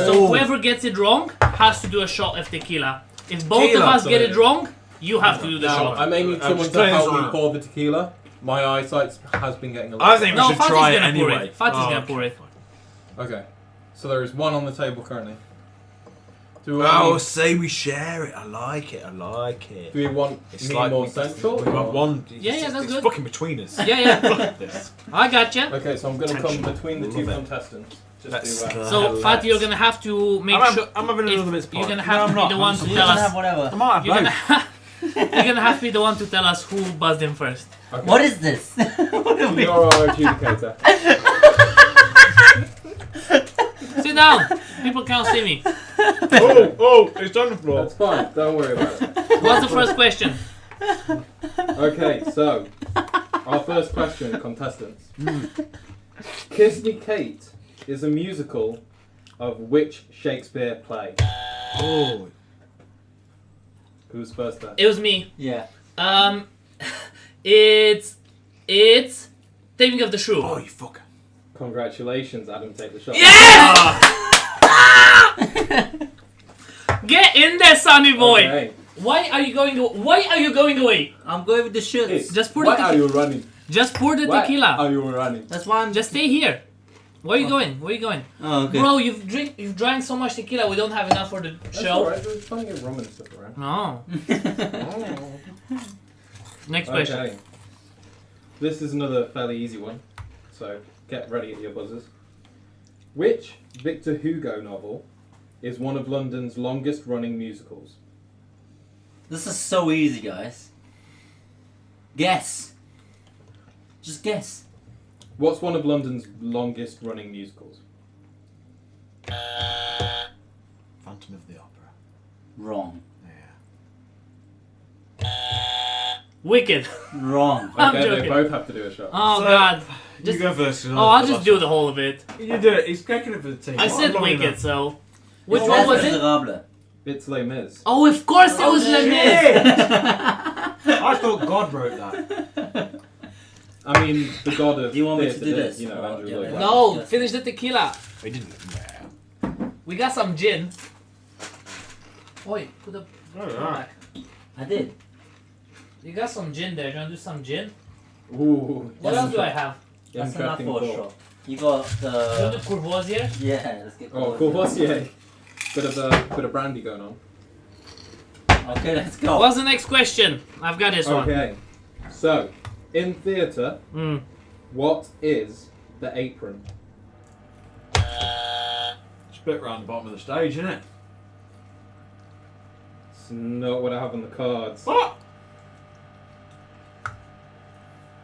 So whoever gets it wrong has to do a shot of tequila. If both of us get it wrong, you have to do the shot. I may need someone to help me pour the tequila. My eyesight has been getting a little... I think we should try it anyway. Fatih's gonna pour it. Okay. So there is one on the table currently. Say we share it. I like it. Do we want It's me like more we central? want one. Yeah, that's it's good. fucking between us. Yeah. This. I gotcha. Okay, so I'm going to come between the two Love it. contestants. Let's- Just to, So Fatih, you're gonna have to make sure. I'm having another bit of You're gonna pie. have No, to be I'm the not. one I'm to You tell can us. have whatever. I might have You're both. gonna, you're gonna have to be the one to tell us who buzzed in first. okay. What is this? What are we- You're our adjudicator. Sit down. People can't see me. It's on the floor. That's fine, don't worry about it. What's the first question? Okay, so, our first question, contestants. Kiss Me Kate is a musical of which Shakespeare play? Oh, Who's first there? It was me. Yeah. It's Taming of the Shrew. oh, you fucker. Congratulations, Adam, take the shot. Yes! Get in there, Sonny boy. Okay. Why are you going away? I'm going with the shits. It's, Just pour why the are you running? Just pour the Why tequila. are you running? That's why I'm Just stay here. Where are you going? Where are you going? Oh, okay. Bro, you've drank so much tequila. We don't have enough for the That's show. alright, there's plenty of rum and stuff around. No. Next question. Okay. This is another fairly easy one, so get ready at your buzzers. Which Victor Hugo novel is one of London's longest running musicals? This is so easy, guys. Guess. Just guess. What's one of London's longest running musicals? Phantom of the Opera. Wrong. Yeah. Wicked. Wrong. I'm Okay, they joking. both have to do a shot. Oh So- god. You Just, go first. I'll just do the whole of it. You do it. He's cracking it for the team. I said Long Wicked, enough. so. Which Les one was it? Miserables. It's Les Mis. Oh, of course it was Les Mis. I thought God wrote that. I mean, the god of Do you want me to theatre do did, this? You know, Oh, Andrew yeah, Lloyd yeah. Webber. No, finish the tequila. He didn't. We got some gin. Oi, put the. Alright. I did. You got some gin there. You wanna do some gin? Ooh, What else do I have? That's enough interesting for a thought. shot. You got You want the... the Courvoisier? Yeah, let's get Oh, Courvoisier. Bit of brandy going on. Okay, let's go. What's the next question? I've got this one. Okay, so in theatre, Mm. what is the apron? Split round the bottom of the stage, isn't it? It's not what I have on the cards. What?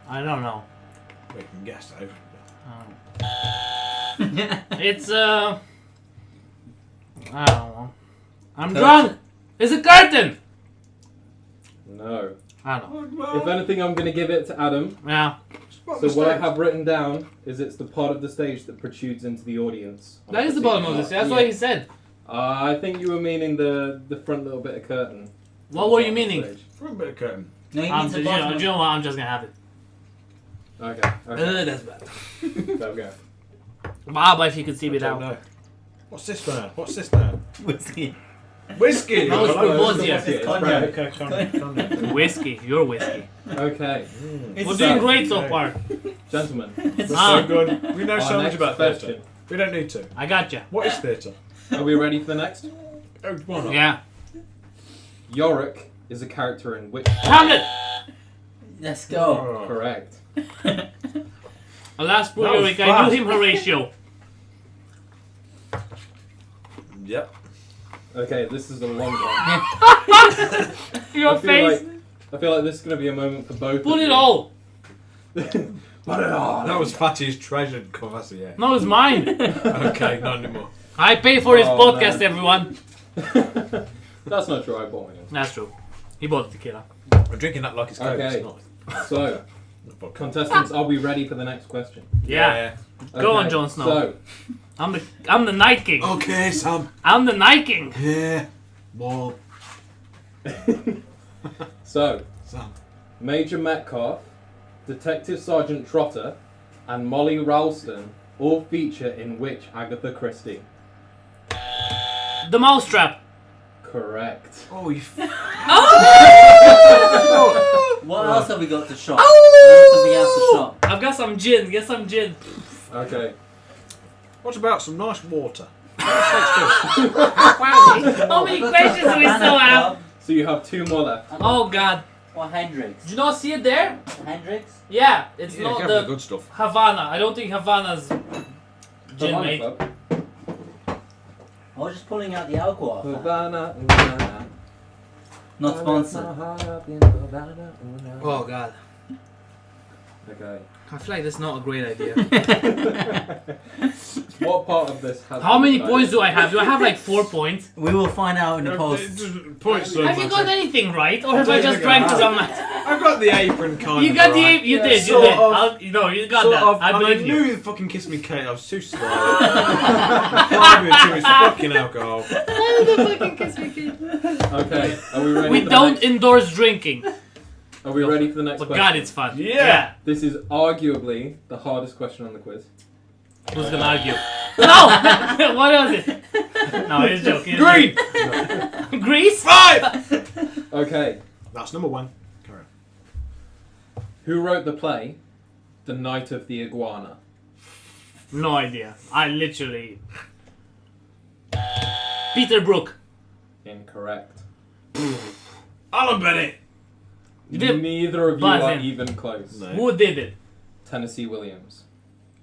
I don't know. We can guess though. It's I don't know. I'm drunk. It's a curtain. No. I don't know. If anything, I'm going to give it to Adam. Yeah. So what I have written down is it's the part of the stage that protrudes into the audience. That is the bottom of this. That's what he said. I think you were meaning the front little bit of curtain. What were you On the meaning? stage. Front bit of curtain. No, you I'm mean just, the you know, bottom. you know what? I'm just gonna have it. Okay. That's bad. There we go. Baba, if you could see me I don't now. know. What's this now? What's this now? Whiskey. Whiskey! No, it's I like Courvoisier. whiskey. It's cognac. Right, okay, cognac. Whiskey. Your whiskey. Okay, It's We're so- doing great so far. gentlemen. It's Ah. So good. We know Our so much next about question. theatre. We don't need to. I gotcha. What is theatre? Are we ready for the next? Oh, why not? Yeah. Yorick is a character in which? Hamlet. Let's go. Oh. Correct. Alas, poor That was Yorick. I fast. knew him, Horatio. Yep. Okay, this is a long one. Your face. I feel like this is going to be a moment for both. Put of it you. all. Put it all. That was Fatty's treasured Courvoisier. No, it's mine. Okay, not anymore. I pay for his Oh, podcast, man. everyone. That's not true. I bought one. That's true. He bought the tequila. I'm drinking that like it's Coke. Okay. It's not. So, contestants, are we ready for the next question? Yeah. Go on, Jon Snow. So, I'm the Night King. Okay, Sam. I'm the Night King. Yeah. Wall. so Sam. Major Metcalf, Detective Sergeant Trotter, and Molly Ralston all feature in which Agatha Christie? The Mousetrap. Correct. Oh, you. What else have we got to shop? There's something else to shop. I've got some gin. Get some gin. Okay. What about some nice water? How many questions do we still have? So you have 2 more left. Oh God. Or Hendrix. Did you not see it there? Hendrix? Yeah, it's Yeah, not go for the the good stuff. Havana. I don't think Havana's gin, Havana mate. Club. I was just pulling out the alcohol. Havana, Havana. Not sponsored. Oh God. Okay. I feel like that's not a great idea. What part of this has... How many points do I have? Do I have like 4 points? We will find out in the post. Points. Have you got anything right, or have I just drank some? I've got the apron kind You of. got the right. ape. You Yeah, did. You sort did. of. No, you got Sort that. of, I believe knew you. the fucking Kiss Me Kate. I was too slow. Probably too much fucking alcohol. Okay. Are we ready We for the don't next... endorse drinking, Are we ready for the next but question? God, it's fun. Yeah. This is arguably the hardest question on the quiz. Who's gonna argue? No. What was it? No, he's joking. Green. Grease. 5. Okay. That's number 1. Carry on. Who wrote the play, The Night of the Iguana? No idea. I literally. Peter Brook. Incorrect. Alan Bennett. You did- Neither of you Buzz are in. even close. No. Who did it? Tennessee Williams.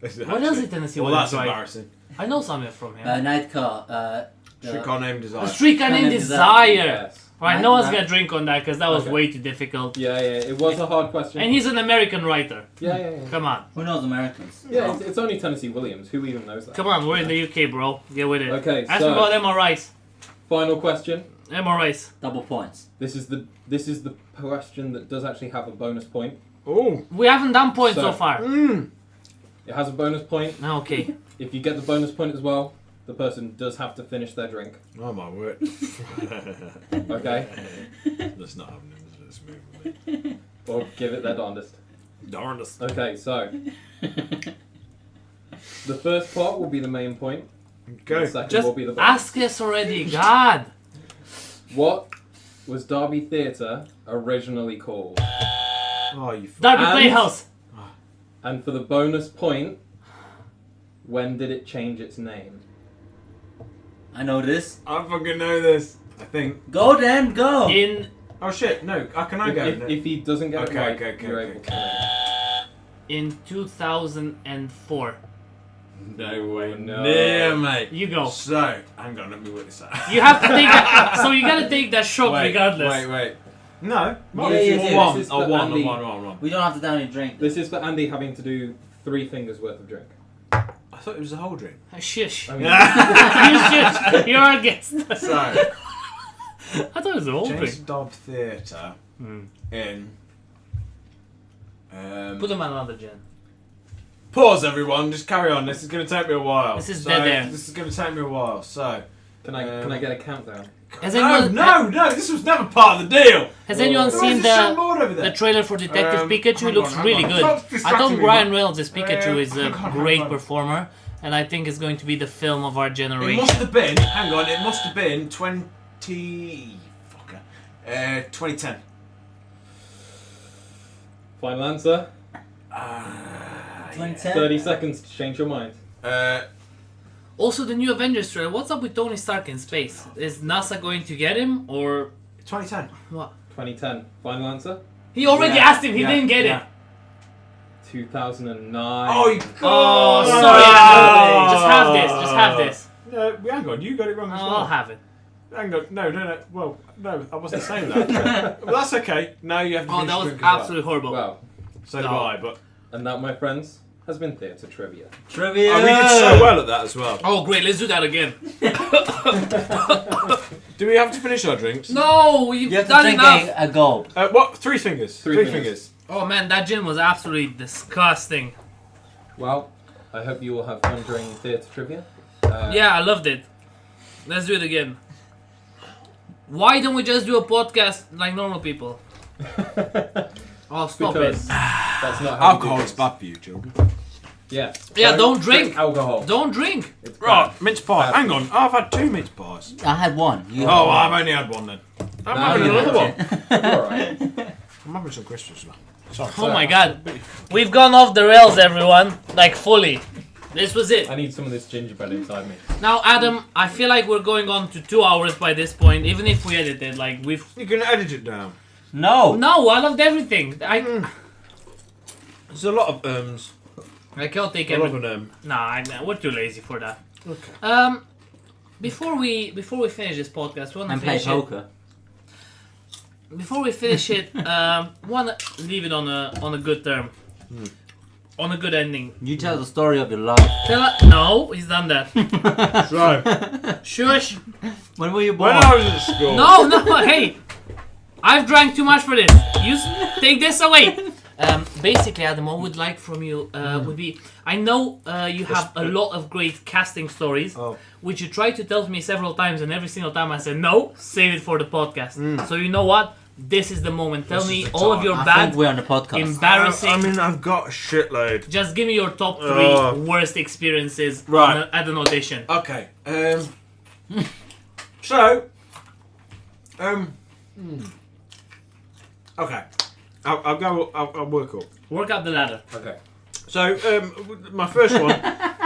What else is Tennessee Well, Williams, that's right? embarrassing. I know something from him. Nightcar. Streetcar Named Desire. A Streetcar Named Named Desire. Yes. Right, Night- no one's Night- gonna drink on that because that was Okay. way too difficult. Yeah, it was a hard question. And he's an American writer. Yeah. Come on. Who knows Americans? Yeah, it's only Tennessee Williams. Who even knows that? Come on, we're in the UK, bro. Get with it. Okay, Ask so- me about MRIs. Final question. MRIs. Double points. This is the question that does actually have a bonus point. Oh. We haven't done points so So- far. It has a bonus point. Okay. If you get the bonus point as well, the person does have to finish their drink. Oh my word. Okay? Let's not have names. Let's move with it. Or give it their darndest. Darndest. Okay, so the first part will be the main point. Go. The second Just will be the bonus. ask us already. God. What was Derby Theatre originally called? Oh, you. Derby And- Playhouse. And for the bonus point, when did it change its name? I know this. I fucking know this. I think. Go then, go! In Oh shit! No. Can I go? If he doesn't get Okay, it right, okay, you're okay, able okay. to name. in 2004. No way. No. Near, mate. You go. So, hang on. Let me work this out. You have to take that. So you gotta take that shot Wait, regardless. Wait. No. Yeah, yeah, yeah. One. This is Oh, for one. Andy. One. We don't have to down your drink. This is for Andy having to do 3 fingers worth of drink. I thought it was a whole drink. Shush. I You mean, shush. You're our guest. So, I thought it was a whole James drink. Dobb Theatre in. Put them on another gin. Pause, everyone. Just carry on. This is going to take me a while. This is dead air. This is going to take me a while. So. can I get a countdown? Has No, anyone, this was never part of the deal. Has anyone There seen was a Sean the over there. trailer for Detective Pikachu? hang It looks on, really hang on. good. Stop I distracting thought me, Ryan man. Reynolds as Pikachu is a hang on, great hang on. performer, and I think it's going to be the film of our It generation. must have been. Hang on. It must have been 2010. Final answer. 2010? 30 seconds to change your mind. Also, the new Avengers trailer. What's up with Tony Stark in space? Is NASA going to get him, or 2010. what? 2010. Final answer. He already Yeah, asked him. He yeah, didn't get yeah. it. 2009. Oh, you. Oh, sorry. Oh. Just have this. Just have this. No, hang on. You got it wrong as I'll well. have it. Hang on. No. Well, no, I wasn't saying that. But that's okay. Now you have to Oh, finish that was drink as well. absolutely horrible. Wow. So No. do I, but... And that, my friends, has been Theatre Trivia. Trivia. Oh, we did so well at that as well. Oh, great. Let's do that again. Do we have to finish our drinks? No, we've You have to done drink enough. a gulp. What? 3 fingers. Three fingers. Oh man, that gin was absolutely disgusting. Well, I hope you will have fun during Theatre Trivia. Yeah, I loved it. Let's do it again. Why don't we just do a podcast like normal people? Oh, stop Because it. that's not how Alcohol we is do bad for you, children. this. Yeah. Yeah, don't drink. alcohol. Don't drink. It's Right, bad. mince pie. Bad. Hang on, I've had 2 mince pies. I had one. You Oh, I've only had one then. I'm No, having you another one. You're alright. I'm having some Christmas now. Sorry. Oh my god. We've gone off the rails, everyone. Like, fully. This was it. I need some of this gingerbread inside me. Now, Adam, I feel like we're going on to 2 hours by this point, even if we edit it. Like, we've... You can edit it down. No. No, I loved everything. There's a lot of I can't take I love everything. an Nah, we're too lazy for that. Okay. Before we finish this podcast, we wanna And play finish it. poker. Before we finish it, wanna leave it on a good term, on a good ending. You tell the story of your life. No, he's done that. So, Shush. When were you born? when I was at school... No, hey, I've drank too much for this. You take this away. Basically, Adam, what I would like from you would be, I know you have a lot of great casting stories, which you tried to tell me several times, and every single time I said, no, save it for the podcast. So you know what? This is the moment. Tell me all of your I bad, think we're on the podcast. embarrassing... I mean, I've got a shitload. Just give me your top 3 worst experiences Right. at an audition. Okay. So... Okay. I'll work up. Work up the ladder. Okay. So, my first one...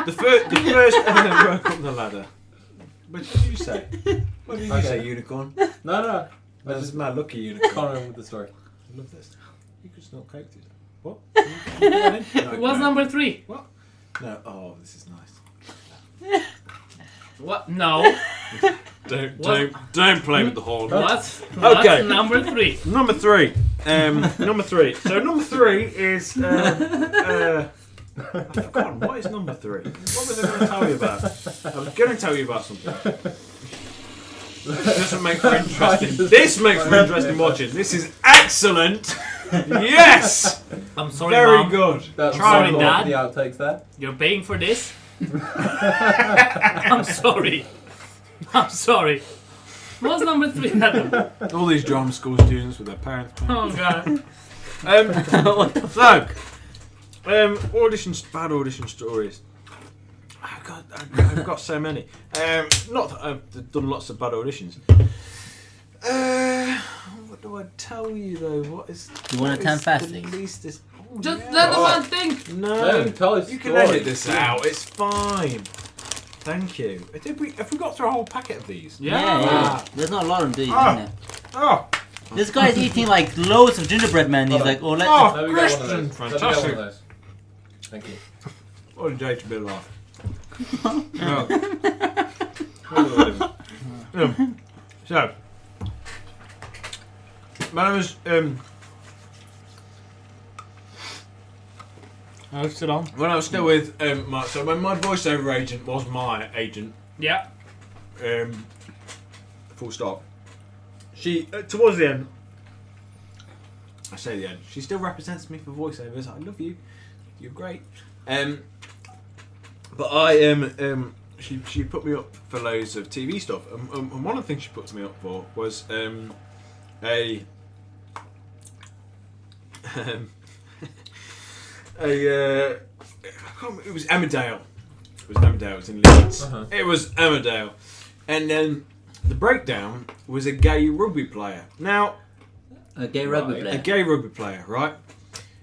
the first work up the ladder. What did you say? What did you say, unicorn? No. That's just my lucky unicorn. Carry with the story. I love this. You could snort coke today. What? What's number 3? No. Oh, this is nice. What? No. Don't play with the horn. What's Okay. number 3? Number 3. Number 3. So number 3 is. I've forgotten. What is number 3? What was I going to tell you about? I was going to tell you about something. This doesn't make for interesting. This makes for interesting watching. This is excellent. Yes. I'm sorry, Very Mom. good. That's Sorry, all Dad. the outtakes there. You're paying for this? I'm sorry. I'm sorry. What's number 3, Adam? All these drama school students with their parents. Oh, God. What the fuck? Auditions, bad audition stories. I've got so many. Not that I've done lots of bad auditions. What do I tell you though? What is? You want what to turn is fast, the please? least is- oh, Just yeah. let the man think. No, Don't tell us you can stories. edit this out. It's fine. Thank you. Have we got through a whole packet of these? Yeah. There's not a lot of these, Ah. in there. Oh, This guy's eating like loads of gingerbread man. He's like, oh, let Oh. Let me get one of Christian, those. Let me get fantastic. one of those. Thank you. what a day to be alive. No. So, when I was Oh, sit on. when I was still with when my voiceover agent was my agent, Yeah. full stop. She towards the end, I say the end. She still represents me for voiceovers. I love you. You're great. But she put me up for loads of TV stuff, and one of the things she put me up for was it was Emmerdale. It was Emmerdale. It was in Leeds. It was Emmerdale, and then the breakdown was a gay rugby player. Now, a gay rugby Right. a player. gay rugby player, right?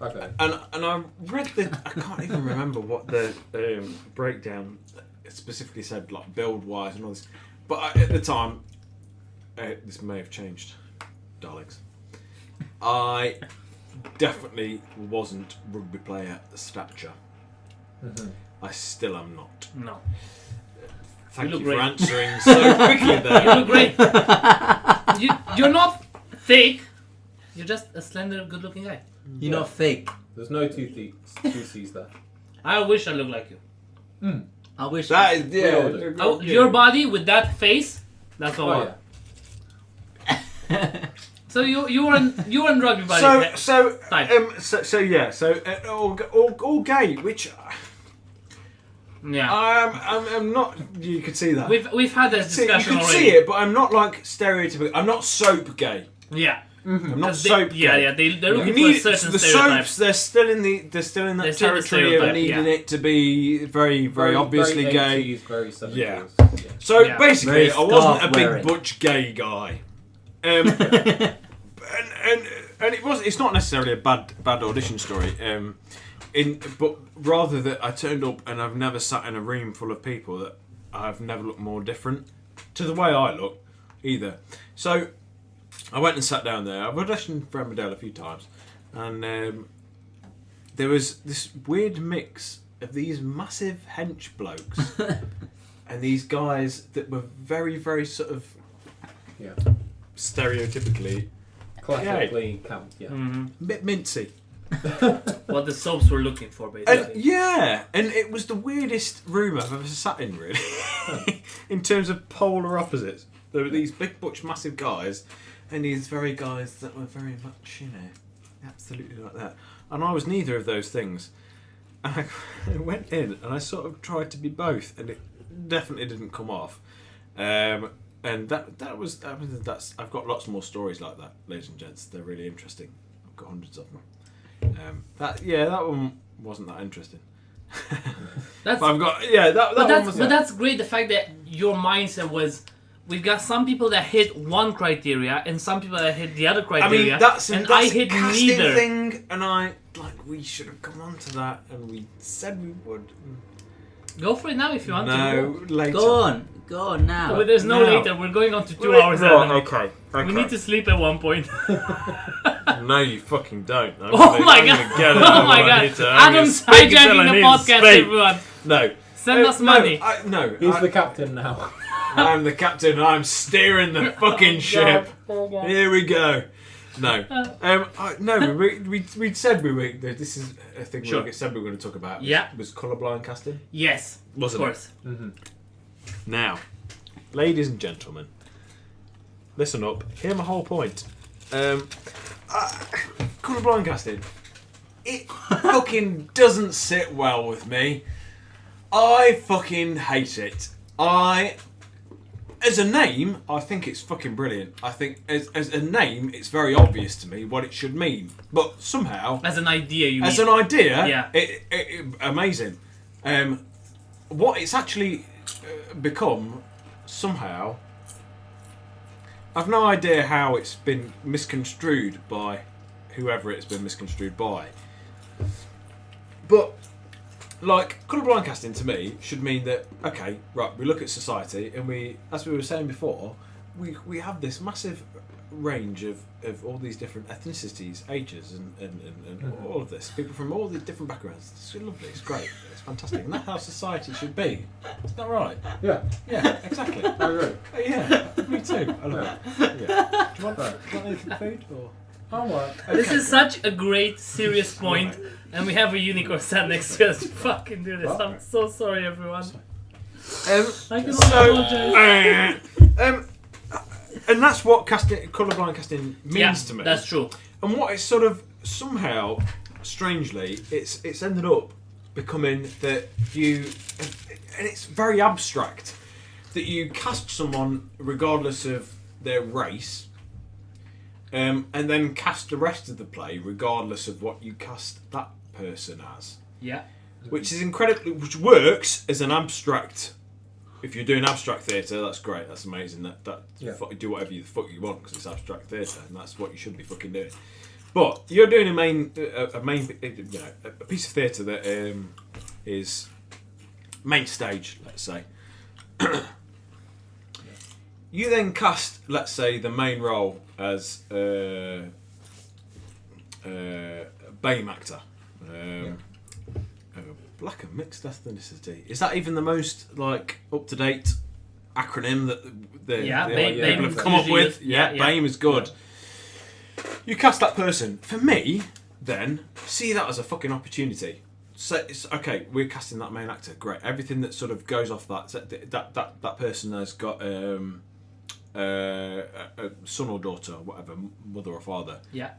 Okay. And I read the. I can't even remember what the breakdown specifically said, like build wise and all this. But at the time, this may have changed, darlings. I definitely wasn't rugby player stature. I still am not. No. Thank You you, look for great. answering so quickly there. You look great. You're not thick. You're just a slender, good-looking guy. You're not fake. There's no two C's there. I wish I looked like you. I wish. That is, We all do. Oh, your body with that face, that's all. Oh yeah. So you weren't rugby body. Type. all gay, which Yeah. I'm not. You could see that. We've had this You discussion can already. see it, but I'm not like stereotypical. I'm not soap gay. Yeah. I'm not 'Cause they- soap Yeah, gay. yeah. They're You looking need for a certain the stereotype. soaps. They're still in that They're still in the territory of stereotype, needing yeah. it to be very, very obviously very gay. 80s, very 70s. Yeah. Yeah. So Yeah. basically, Very I wasn't a scarf big wearing. butch gay guy, and it's not necessarily a bad audition story. But rather that I turned up and I've never sat in a room full of people that I've never looked more different to the way I look either. So I went and sat down there. I've auditioned for Emmerdale a few times, and there was this weird mix of these massive hench blokes and these guys that were very, very sort of Yeah. stereotypically Classically camp. Yeah. a bit mincy. What the soaps were looking for, basically. And it was the weirdest room I've ever sat in, really, in terms of polar opposites. There were these big butch massive guys and these very guys that were very much, absolutely like that. And I was neither of those things. And I went in and I sort of tried to be both, and it definitely didn't come off. And that's I've got lots more stories like that, ladies and gents. They're really interesting. I've got hundreds of them. That one wasn't that interesting. That's But I've got that one was. but that's great. The fact that your mindset was, we've got some people that hit one criteria and some people that hit the other I criteria. mean, that's and a I hit casting neither. thing, and we should have come on to that, and we said we would. Go for it now if you want to. No, later. Go on now. But there's no No. later. We're going on to 2 hours. Adam. Okay. We need to sleep at one point. No, you fucking don't. Oh my god! Oh my god! Adam's hijacking the podcast, everyone. No. Send us money. He's the captain now. I'm the captain. I'm steering the fucking ship. Here we go. No. We said we were. This is a thing Sure. we said we were going to talk about. Yeah. Was colourblind casting. Yes, Wasn't of it? course. Now, ladies and gentlemen, listen up. Hear my whole point. Colourblind casting. It fucking doesn't sit well with me. I fucking hate it. As a name, I think it's fucking brilliant. I think as a name, it's very obvious to me what it should mean. But somehow, As an idea, you as mean? an idea, Yeah. it amazing. What it's actually become, somehow, I've no idea how it's been misconstrued by whoever it's been misconstrued by. But, like, colourblind casting to me should mean that, okay, right, we look at society and we, as we were saying before, we have this massive range of all these different ethnicities, ages, and all of this. People from all the different backgrounds. It's lovely, it's great, it's fantastic. And that's how society should be. Isn't that right? Yeah. Yeah, exactly. I agree. Yeah, me too. I love it. Yeah. Do you want anything food or? Oh, well. This is such a great, serious point, and we have a unicorn sat next to us to fucking do this. I'm so sorry, everyone. I can apologize. And that's what colourblind casting means to me. That's true. And what it's sort of somehow, strangely, it's ended up becoming that you, and it's very abstract, that you cast someone regardless of their race, and then cast the rest of the play regardless of what you cast that person as. Yeah. Which works as an abstract. If you're doing abstract theatre, that's great. That's amazing. You do whatever the fuck you want because it's abstract theatre, and that's what you should be fucking doing. But you're doing a piece of theatre that is main stage, let's say. You then cast, let's say, the main role as a BAME actor, Black and mixed ethnicity. Is that even the most like up to date acronym that people have come up with? Yeah, BAME is good. You cast that person. For me, then see that as a fucking opportunity. So it's okay. We're casting that main actor. Great. Everything that sort of goes off that person has got a son or daughter, or whatever, mother or father. Yeah.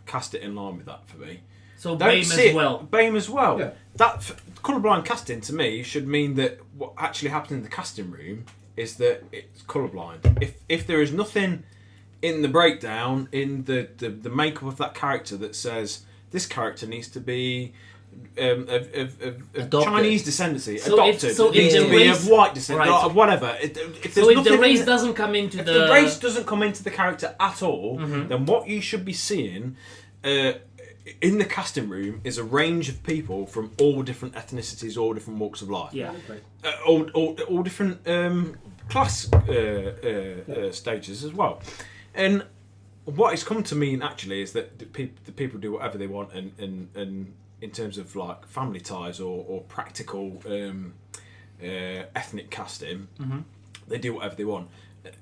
Cast it in line with that for me. So BAME as well. Yeah. That colourblind casting to me should mean that what actually happens in the casting room is that it's colourblind. If there is nothing in the breakdown, in the makeup of that character that says this character needs to be of Chinese descendancy, adopted, needs to be of white descent, or whatever. If the race doesn't come into if the race doesn't come into the character at all, then what you should be seeing in the casting room is a range of people from all different ethnicities, all different walks of life. Yeah. All different class stages as well. And what it's come to mean actually is that the people do whatever they want, and in terms of like family ties or practical ethnic casting, they do whatever they want.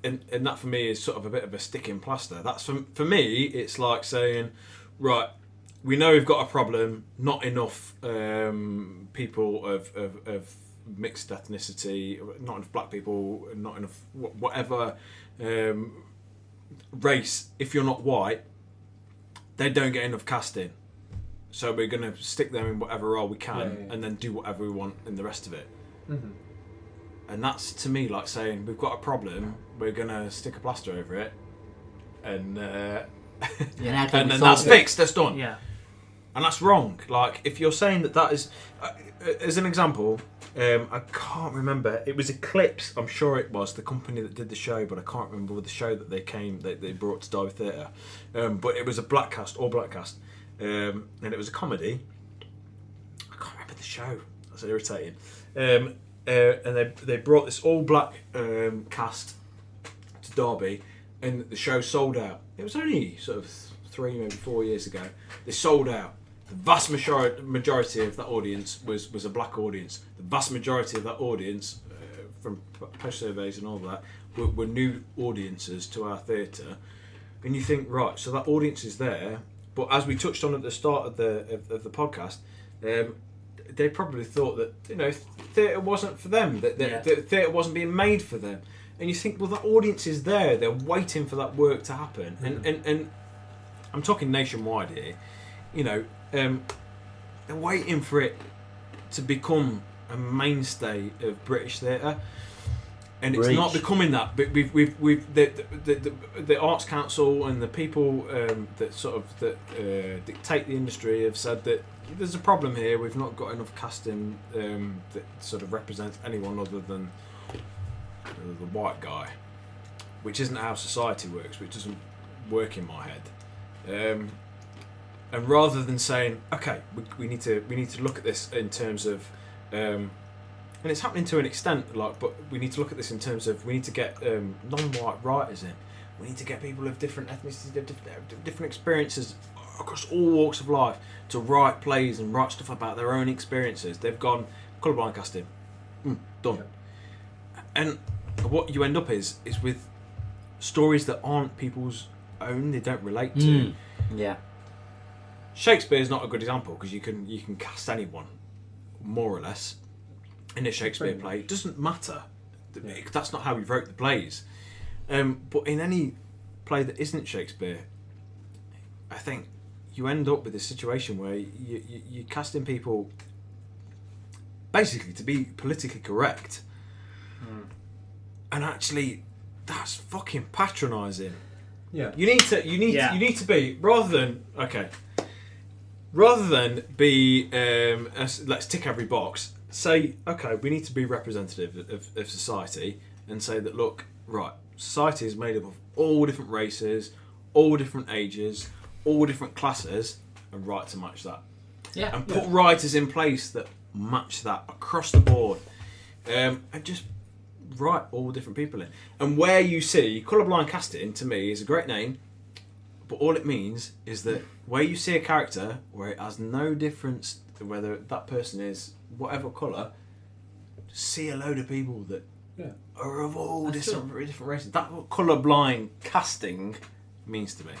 And that for me is sort of a bit of a sticking plaster. That's for me, it's like saying, right, we know we've got a problem, not enough people of mixed ethnicity, not enough black people, not enough whatever race. If you're not white, they don't get enough casting. So we're going to stick them in whatever role we can and then do whatever we want in the rest of it. And that's to me like saying, we've got a problem, we're going to stick a plaster over it and and then that's fixed, that's done. Yeah. And that's wrong. Like, if you're saying that is... as an example, I can't remember. It was Eclipse, I'm sure it was, the company that did the show, but I can't remember the show that they brought to Derby Theatre. But it was a black cast, all black cast. And it was a comedy. I can't remember the show. That's irritating. And they brought this all black cast to Derby, and the show sold out. It was only sort of 3, maybe 4 years ago. They sold out. The vast majority of that audience was a black audience. The vast majority of that audience, from post surveys and all that, were new audiences to our theatre. And you think, right, so that audience is there, but as we touched on at the start of the podcast, they probably thought that theatre wasn't for them, that theatre wasn't being made for them. And you think, well, that audience is there; they're waiting for that work to happen. And I'm talking nationwide here. They're waiting for it to become a mainstay of British theatre, and it's not becoming that. But we've the Arts Council and the people that dictate the industry have said that there's a problem here. We've not got enough casting that sort of represents anyone other than the white guy, which isn't how society works, which doesn't work in my head. And rather than saying, okay, we need to look at this in terms of, and it's happening to an extent, but we need to look at this in terms of we need to get non-white writers in. We need to get people of different ethnicities, different experiences across all walks of life to write plays and write stuff about their own experiences. They've gone colourblind casting, done. Yeah. And what you end up is with stories that aren't people's own. They don't relate to. Yeah. Shakespeare's not a good example because you can cast anyone, more or less, in a Shakespeare play. It doesn't matter. Yeah. That's not how he wrote the plays. But in any play that isn't Shakespeare, I think you end up with a situation where you're casting people basically to be politically correct. And actually, that's fucking patronising. Yeah. You need to be rather than be let's tick every box. Say, okay, we need to be representative of society and say that, look, right, society is made up of all different races, all different ages, all different classes, and write to match that. Yeah. And put writers in place that match that across the board, and just write all different people in. And where you see colourblind casting, to me, is a great name, but all it means is that where you see a character where it has no difference whether that person is whatever colour, see a load of people that are of all different races. That's what colourblind casting means to me.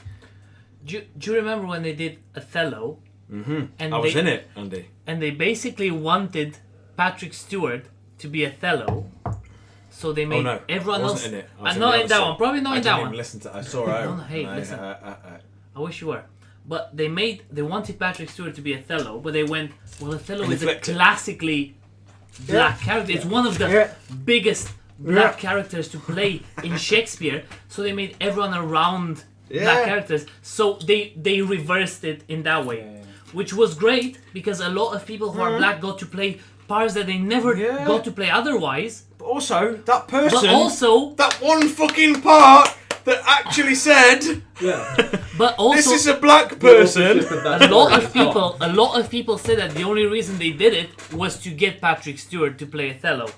Do you remember when they did Othello? Mm-hmm. And I was in it, Andy. And they basically wanted Patrick Stewart to be Othello. So they made everyone else. In it. I'm not in that one. Probably not in that one. I didn't even listen to it. I saw it. No, hey, listen. I wish you were. But they wanted Patrick Stewart to be Othello, but they went, well, Othello is a classically black character. It's one of the biggest black characters to play in Shakespeare. So they made everyone around black characters. So they reversed it in that way, which was great because a lot of people who are black got to play parts that they never got to play otherwise. But also, that person, that one fucking part that actually said, but also, this is a black person. A lot of people said that the only reason they did it was to get Patrick Stewart to play Othello.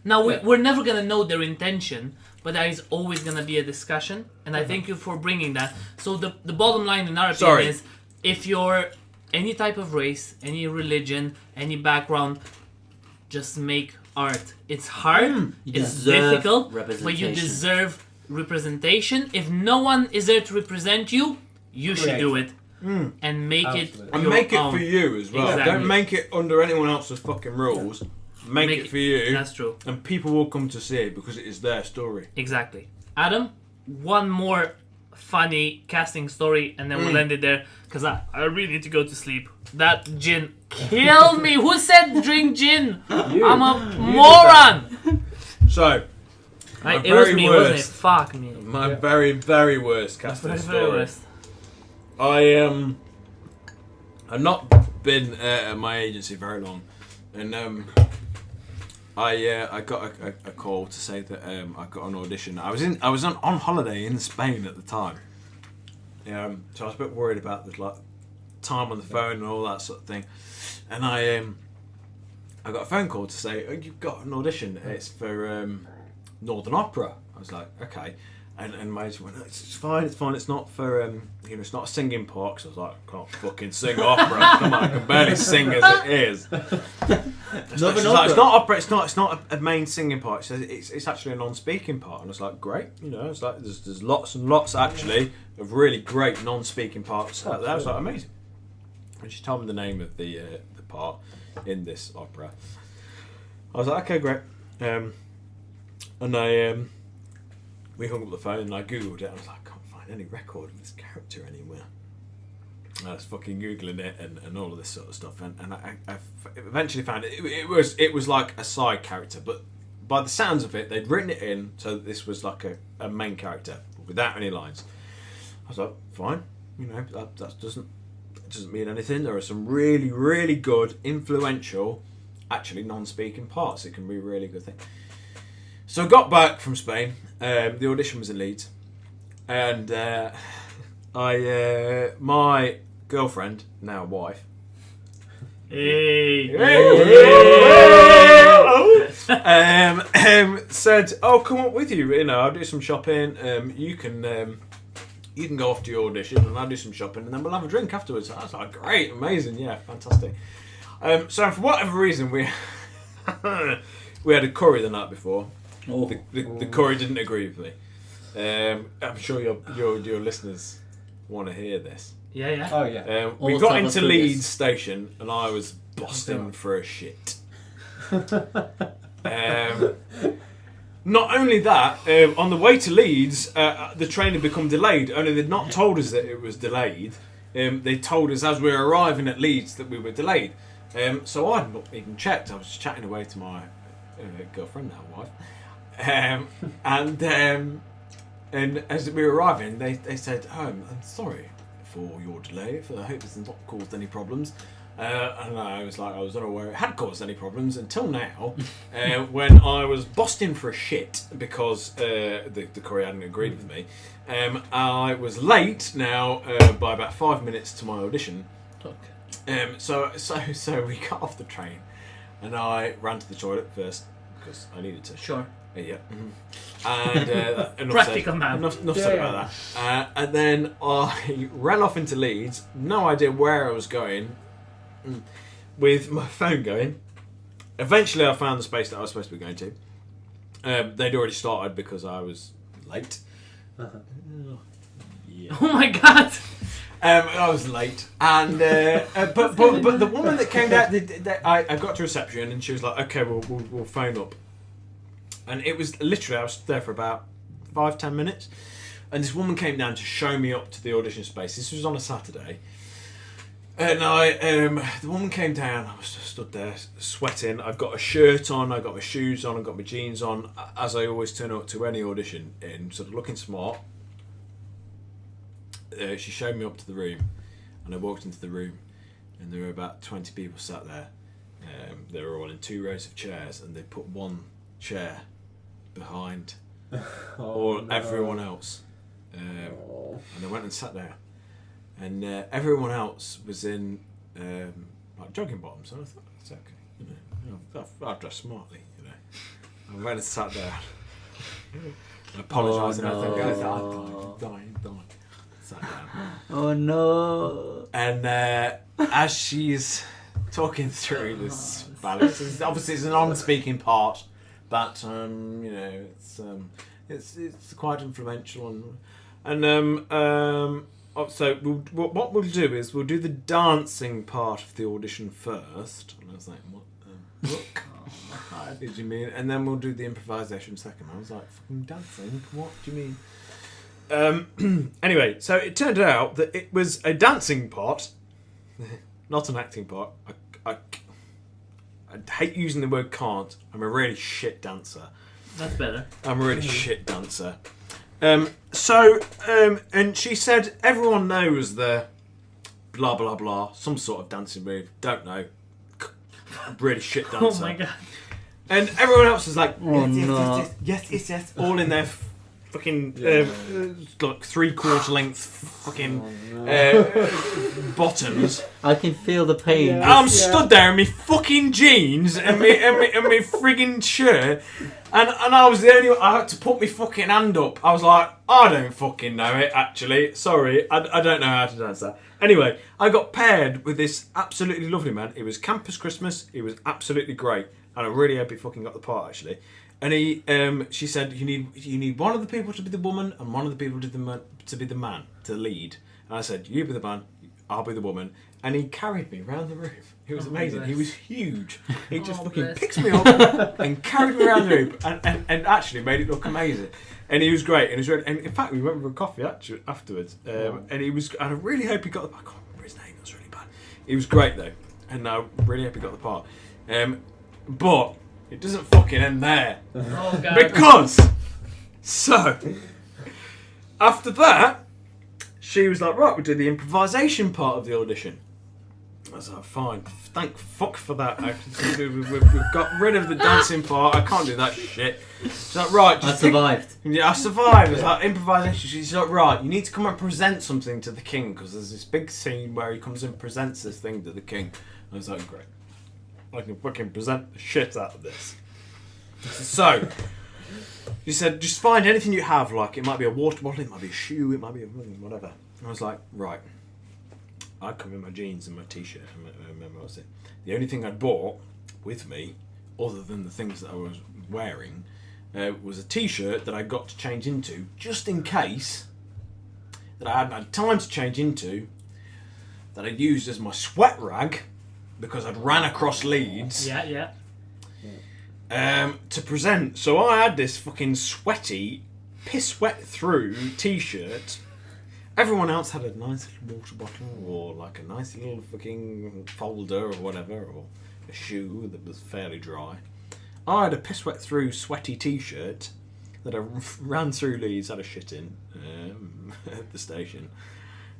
Now we're never gonna know their intention, but there is always gonna be a discussion, and I thank you for bringing that. So the bottom line in our opinion is, if you're any type of race, any religion, any background, just make art. It's hard, it's difficult, but you deserve representation. If no one is there to represent you, you should do it and make it and make it for you as well. Exactly. Don't make it under anyone else's fucking rules. Make it for you. That's true. And people will come to see it because it is their story. Exactly. Adam, one more funny casting story and then we'll end it there because I really need to go to sleep. That gin killed me. Who said drink gin? I'm a moron. So, it was me, wasn't it? Fuck me. My very, very worst casting story. Very worst. I've not been at my agency very long, and I got a call to say that I got an audition. I was on holiday in Spain at the time. So I was a bit worried about the time on the phone and all that sort of thing, and I got a phone call to say, oh, you've got an audition. It's for Northern Opera. I was like, okay. And my agent went, it's fine. It's not for, it's not a singing part. Because I was like, I can't fucking sing opera. Come on, I can barely sing as it is. It's not opera. It's not a main singing part. It's actually a non-speaking part. And I was like, great. It's like there's lots and lots actually of really great non-speaking parts. So that was like amazing. And she told me the name of the part in this opera. I was like, okay, great. And we hung up the phone and I googled it. I was like, I can't find any record of this character anywhere. And I was fucking googling it and all of this sort of stuff, and I eventually found it. It was like a side character, but by the sounds of it, they'd written it in so that this was like a main character without any lines. I was like, fine, that doesn't mean anything. There are some really, really good, influential, actually non-speaking parts. It can be a really good thing. So I got back from Spain. The audition was in Leeds, and my girlfriend, now wife, said, "Oh, come up with you. I'll do some shopping. You can go off to your audition, and I'll do some shopping, and then we'll have a drink afterwards." I was like, "Great, amazing, yeah, fantastic." So for whatever reason, we had a curry the night before. The curry didn't agree with me. I'm sure your listeners want to hear this. Yeah. Oh yeah. We got into Leeds station and I was busting for a shit. Not only that, on the way to Leeds, the train had become delayed. Only they'd not told us that it was delayed. They told us as we were arriving at Leeds that we were delayed. So I hadn't even checked. I was just chatting away to my girlfriend, now wife. And as we were arriving, they said, "Oh, I'm sorry for your delay. I hope this has not caused any problems." And I was like, I was unaware it had caused any problems until now, when I was busting for a shit because the courier hadn't agreed with me. I was late now by about 5 minutes to my audition. So we got off the train, and I ran to the toilet first because I needed to. Sure. Yeah. Mm-hmm. And practical man. Enough said about that. And then I ran off into Leeds. No idea where I was going. with my phone going. Eventually, I found the space that I was supposed to be going to. They'd already started because I was late. Yeah. Oh my god! I was late, and but the woman that came down, I got to reception, and she was like, "Okay, we'll phone up." And it was literally, I was there for about 5-10 minutes, and this woman came down to show me up to the audition space. This was on a Saturday, and the woman came down. I was just stood there sweating. I've got a shirt on, I got my shoes on, I got my jeans on, as I always turn up to any audition, in sort of looking smart. She showed me up to the room, and I walked into the room, and there were about 20 people sat there. They were all in 2 rows of chairs, and they put one chair behind everyone else. And I went and sat there, and everyone else was in like jogging bottoms, and I thought, that's okay, you know, I'll dress smartly, you know. I went and sat there. I apologised and everything. I was like, I'm dying. Sat down. Oh no! And as she's talking through this balance, obviously it's an on-speaking part, but you know, it's quite influential, so what we'll do is we'll do the dancing part of the audition first. And I was like, what did you mean? And then we'll do the improvisation second. I was like, fucking dancing? What do you mean? Anyway, so it turned out that it was a dancing part, not an acting part. I hate using the word can't. I'm a really shit dancer. That's better. I'm a really shit dancer. And she said everyone knows the blah blah blah, some sort of dancing move. Don't know. Really shit dancer. Oh my god. And everyone else is like, yes, all in their fucking like 3/4 length fucking bottoms. I can feel the pain. I'm stood there in my fucking jeans and my frigging shirt, and I was the only one. I had to put my fucking hand up. I was like, I don't fucking know it, actually. Sorry, I don't know how to dance that. Anyway, I got paired with this absolutely lovely man. It was Campus Christmas. It was absolutely great, and I really hope he fucking got the part, actually. And she said, you need one of the people to be the woman and one of the people to be the man, to lead. And I said, you be the man, I'll be the woman. And he carried me around the room. It was amazing. Bless. He was huge. He just fucking picked me up and carried me around the room and actually made it look amazing. And he was great. And in fact, we went for a coffee afterwards. And and I really hope he got the part. I can't remember his name. It was really bad. He was great though, and I really hope he got the part. But it doesn't fucking end there. Oh god. Because after that, she was like, right, we'll do the improvisation part of the audition. I was like, fine, thank fuck for that. We've got rid of the dancing part. I can't do that shit. She's like, right, I survived. Yeah, I survived. It was like improvisation. She's like, right, you need to come and present something to the king, because there's this big scene where he comes and presents this thing to the king. I was like, great, I can fucking present the shit out of this. So she said, just find anything you have, like it might be a water bottle, it might be a shoe, it might be whatever. I was like, right. I'd come in my jeans and my t-shirt. I remember what I said. The only thing I'd bought with me, other than the things that I was wearing, was a t-shirt that I got to change into, just in case that I hadn't had time to change into, that I'd used as my sweat rag, because I'd ran across Leeds. Yeah. To present. So I had this fucking sweaty, piss wet through t-shirt. Everyone else had a nice little water bottle, or like a nice little fucking folder or whatever, or a shoe that was fairly dry. I had a piss wet through sweaty t-shirt that I ran through Leeds, had a shit in at the station,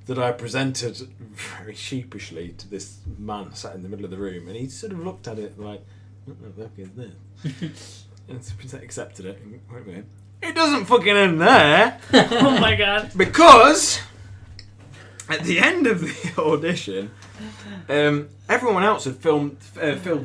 that I presented very sheepishly to this man sat in the middle of the room, and he sort of looked at it like, what the fuck is this? And accepted it and went with it. It doesn't fucking end there. Oh my god. Because at the end of the audition, everyone else had filled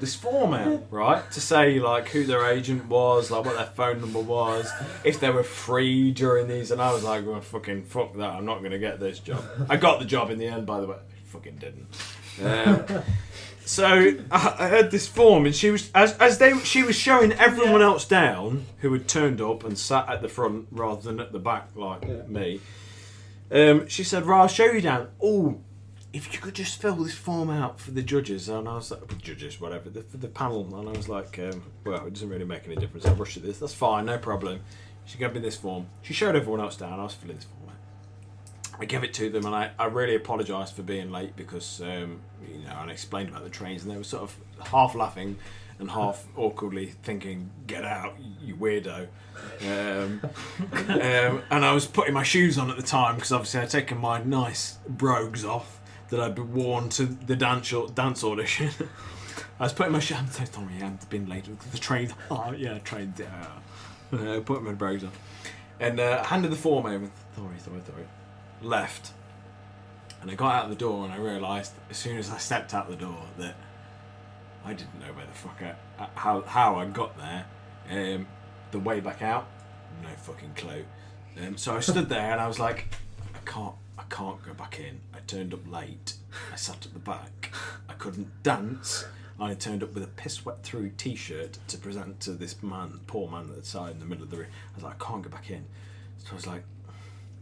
this form out, right? To say like who their agent was, like what their phone number was, if they were free during these. And I was like, well, fucking fuck that. I'm not going to get this job. I got the job in the end, by the way. I fucking didn't. So I had this form, and she was she was showing everyone else down who had turned up and sat at the front rather than at the back like me. She said, "Right, I'll show you down. Oh, if you could just fill this form out for the judges." And I was like, "Judges, whatever, for the panel." And I was like, "Well, it doesn't really make any difference. I'll rush at this. That's fine, no problem." She gave me this form. She showed everyone else down. I was filling this form out. I gave it to them, and I really apologised for being late because and I explained about the trains, and they were sort of half laughing and half awkwardly thinking, "Get out, you weirdo." And I was putting my shoes on at the time because obviously I'd taken my nice brogues off that I'd been worn to the dance audition. I was putting my shoes on. I'm so sorry, I've been late. The train. Oh yeah, trains. Yeah. Put my brogues on, and handed the form over. Sorry. Left, and I got out the door, and I realised as soon as I stepped out the door that I didn't know where the fuck how I got there. The way back out, no fucking clue. So I stood there and I was like, I can't go back in. I turned up late. I sat at the back. I couldn't dance. I turned up with a piss wet through t-shirt to present to this poor man at the side in the middle of the room. I was like, I can't go back in. So I was like,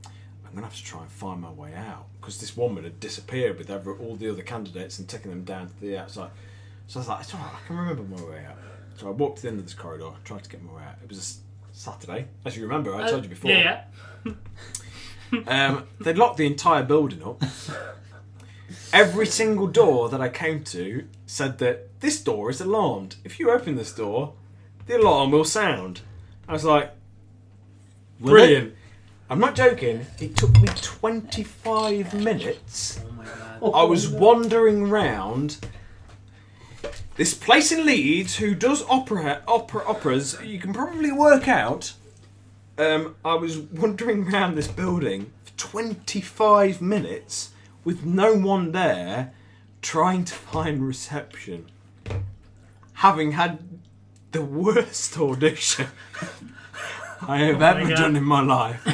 I'm going to have to try and find my way out because this woman had disappeared with all the other candidates and taken them down to the outside. So I was like, it's all right, I can remember my way out. So I walked to the end of this corridor, tried to get my way out. It was a Saturday, as you remember, I told you before. Yeah. They'd locked the entire building up. Every single door that I came to said that this door is alarmed. If you open this door, the alarm will sound. I was like, brilliant. I'm not joking. It took me 25 minutes. Oh my god. I was wandering round this place in Leeds who does operas. You can probably work out. I was wandering around this building for 25 minutes with no one there, trying to find reception. Having had the worst audition I have ever done in my life.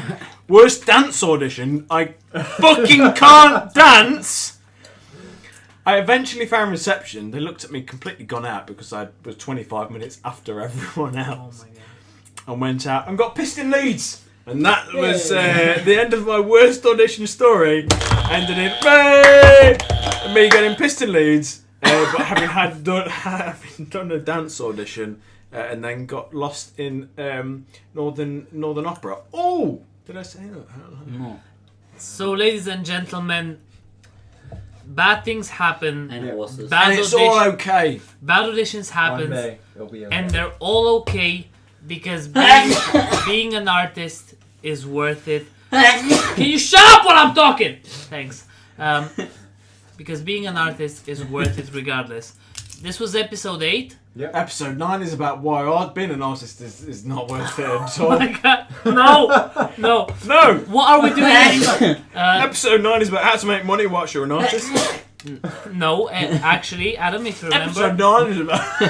Worst dance audition. I fucking can't dance. I eventually found reception. They looked at me completely gone out because I was 25 minutes after everyone else. Oh my god. And went out and got pissed in Leeds. And that was the end of my worst audition story. Ended in me getting pissed in Leeds, but having done a dance audition and then got lost in Northern Opera. Oh, did I say that? No. So, ladies and gentlemen, bad things happen. And horses. And it's all okay. Bad auditions happen, One day it'll be okay. and they're all okay because being an artist is worth it. Can you shut up while I'm talking? Thanks. Because being an artist is worth it regardless. This was episode 8. Yep. Episode 9 is about why being an artist is not worth it at Oh all. my god. No. No! What are we doing? Episode 9 is about how to make money whilst you're an artist. No, actually, Adam, if you Episode remember, 9 is about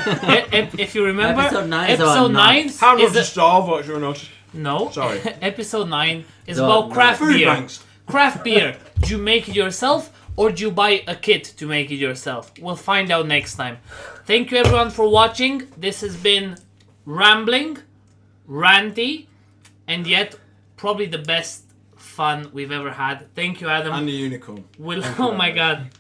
if you remember, Episode 9 is episode about 9 nuts. how not is to starve whilst you're an artist. no. Sorry. Episode 9 is No, about no. craft Food beer. banks. Craft beer. Do you make it yourself or do you buy a kit to make it yourself? We'll find out next time. Thank you everyone for watching. This has been rambling, ranty, and yet probably the best fun we've ever had. Thank you, Adam. And the unicorn. Oh my god.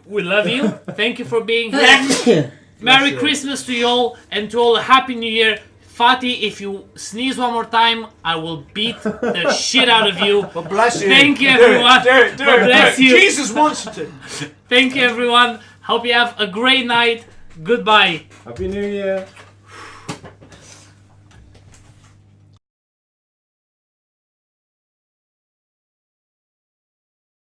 We love you. Thank you for being here. Merry you. Christmas to you all and to all a Happy New Year. Fatih, if you sneeze one more time, I will beat the shit out of you. Well, bless you. Thank you, Do everyone. it, do it, do God it, bless do it. you. Jesus wants you to. Thank you, everyone. Hope you have a great night. Goodbye. Happy New Year.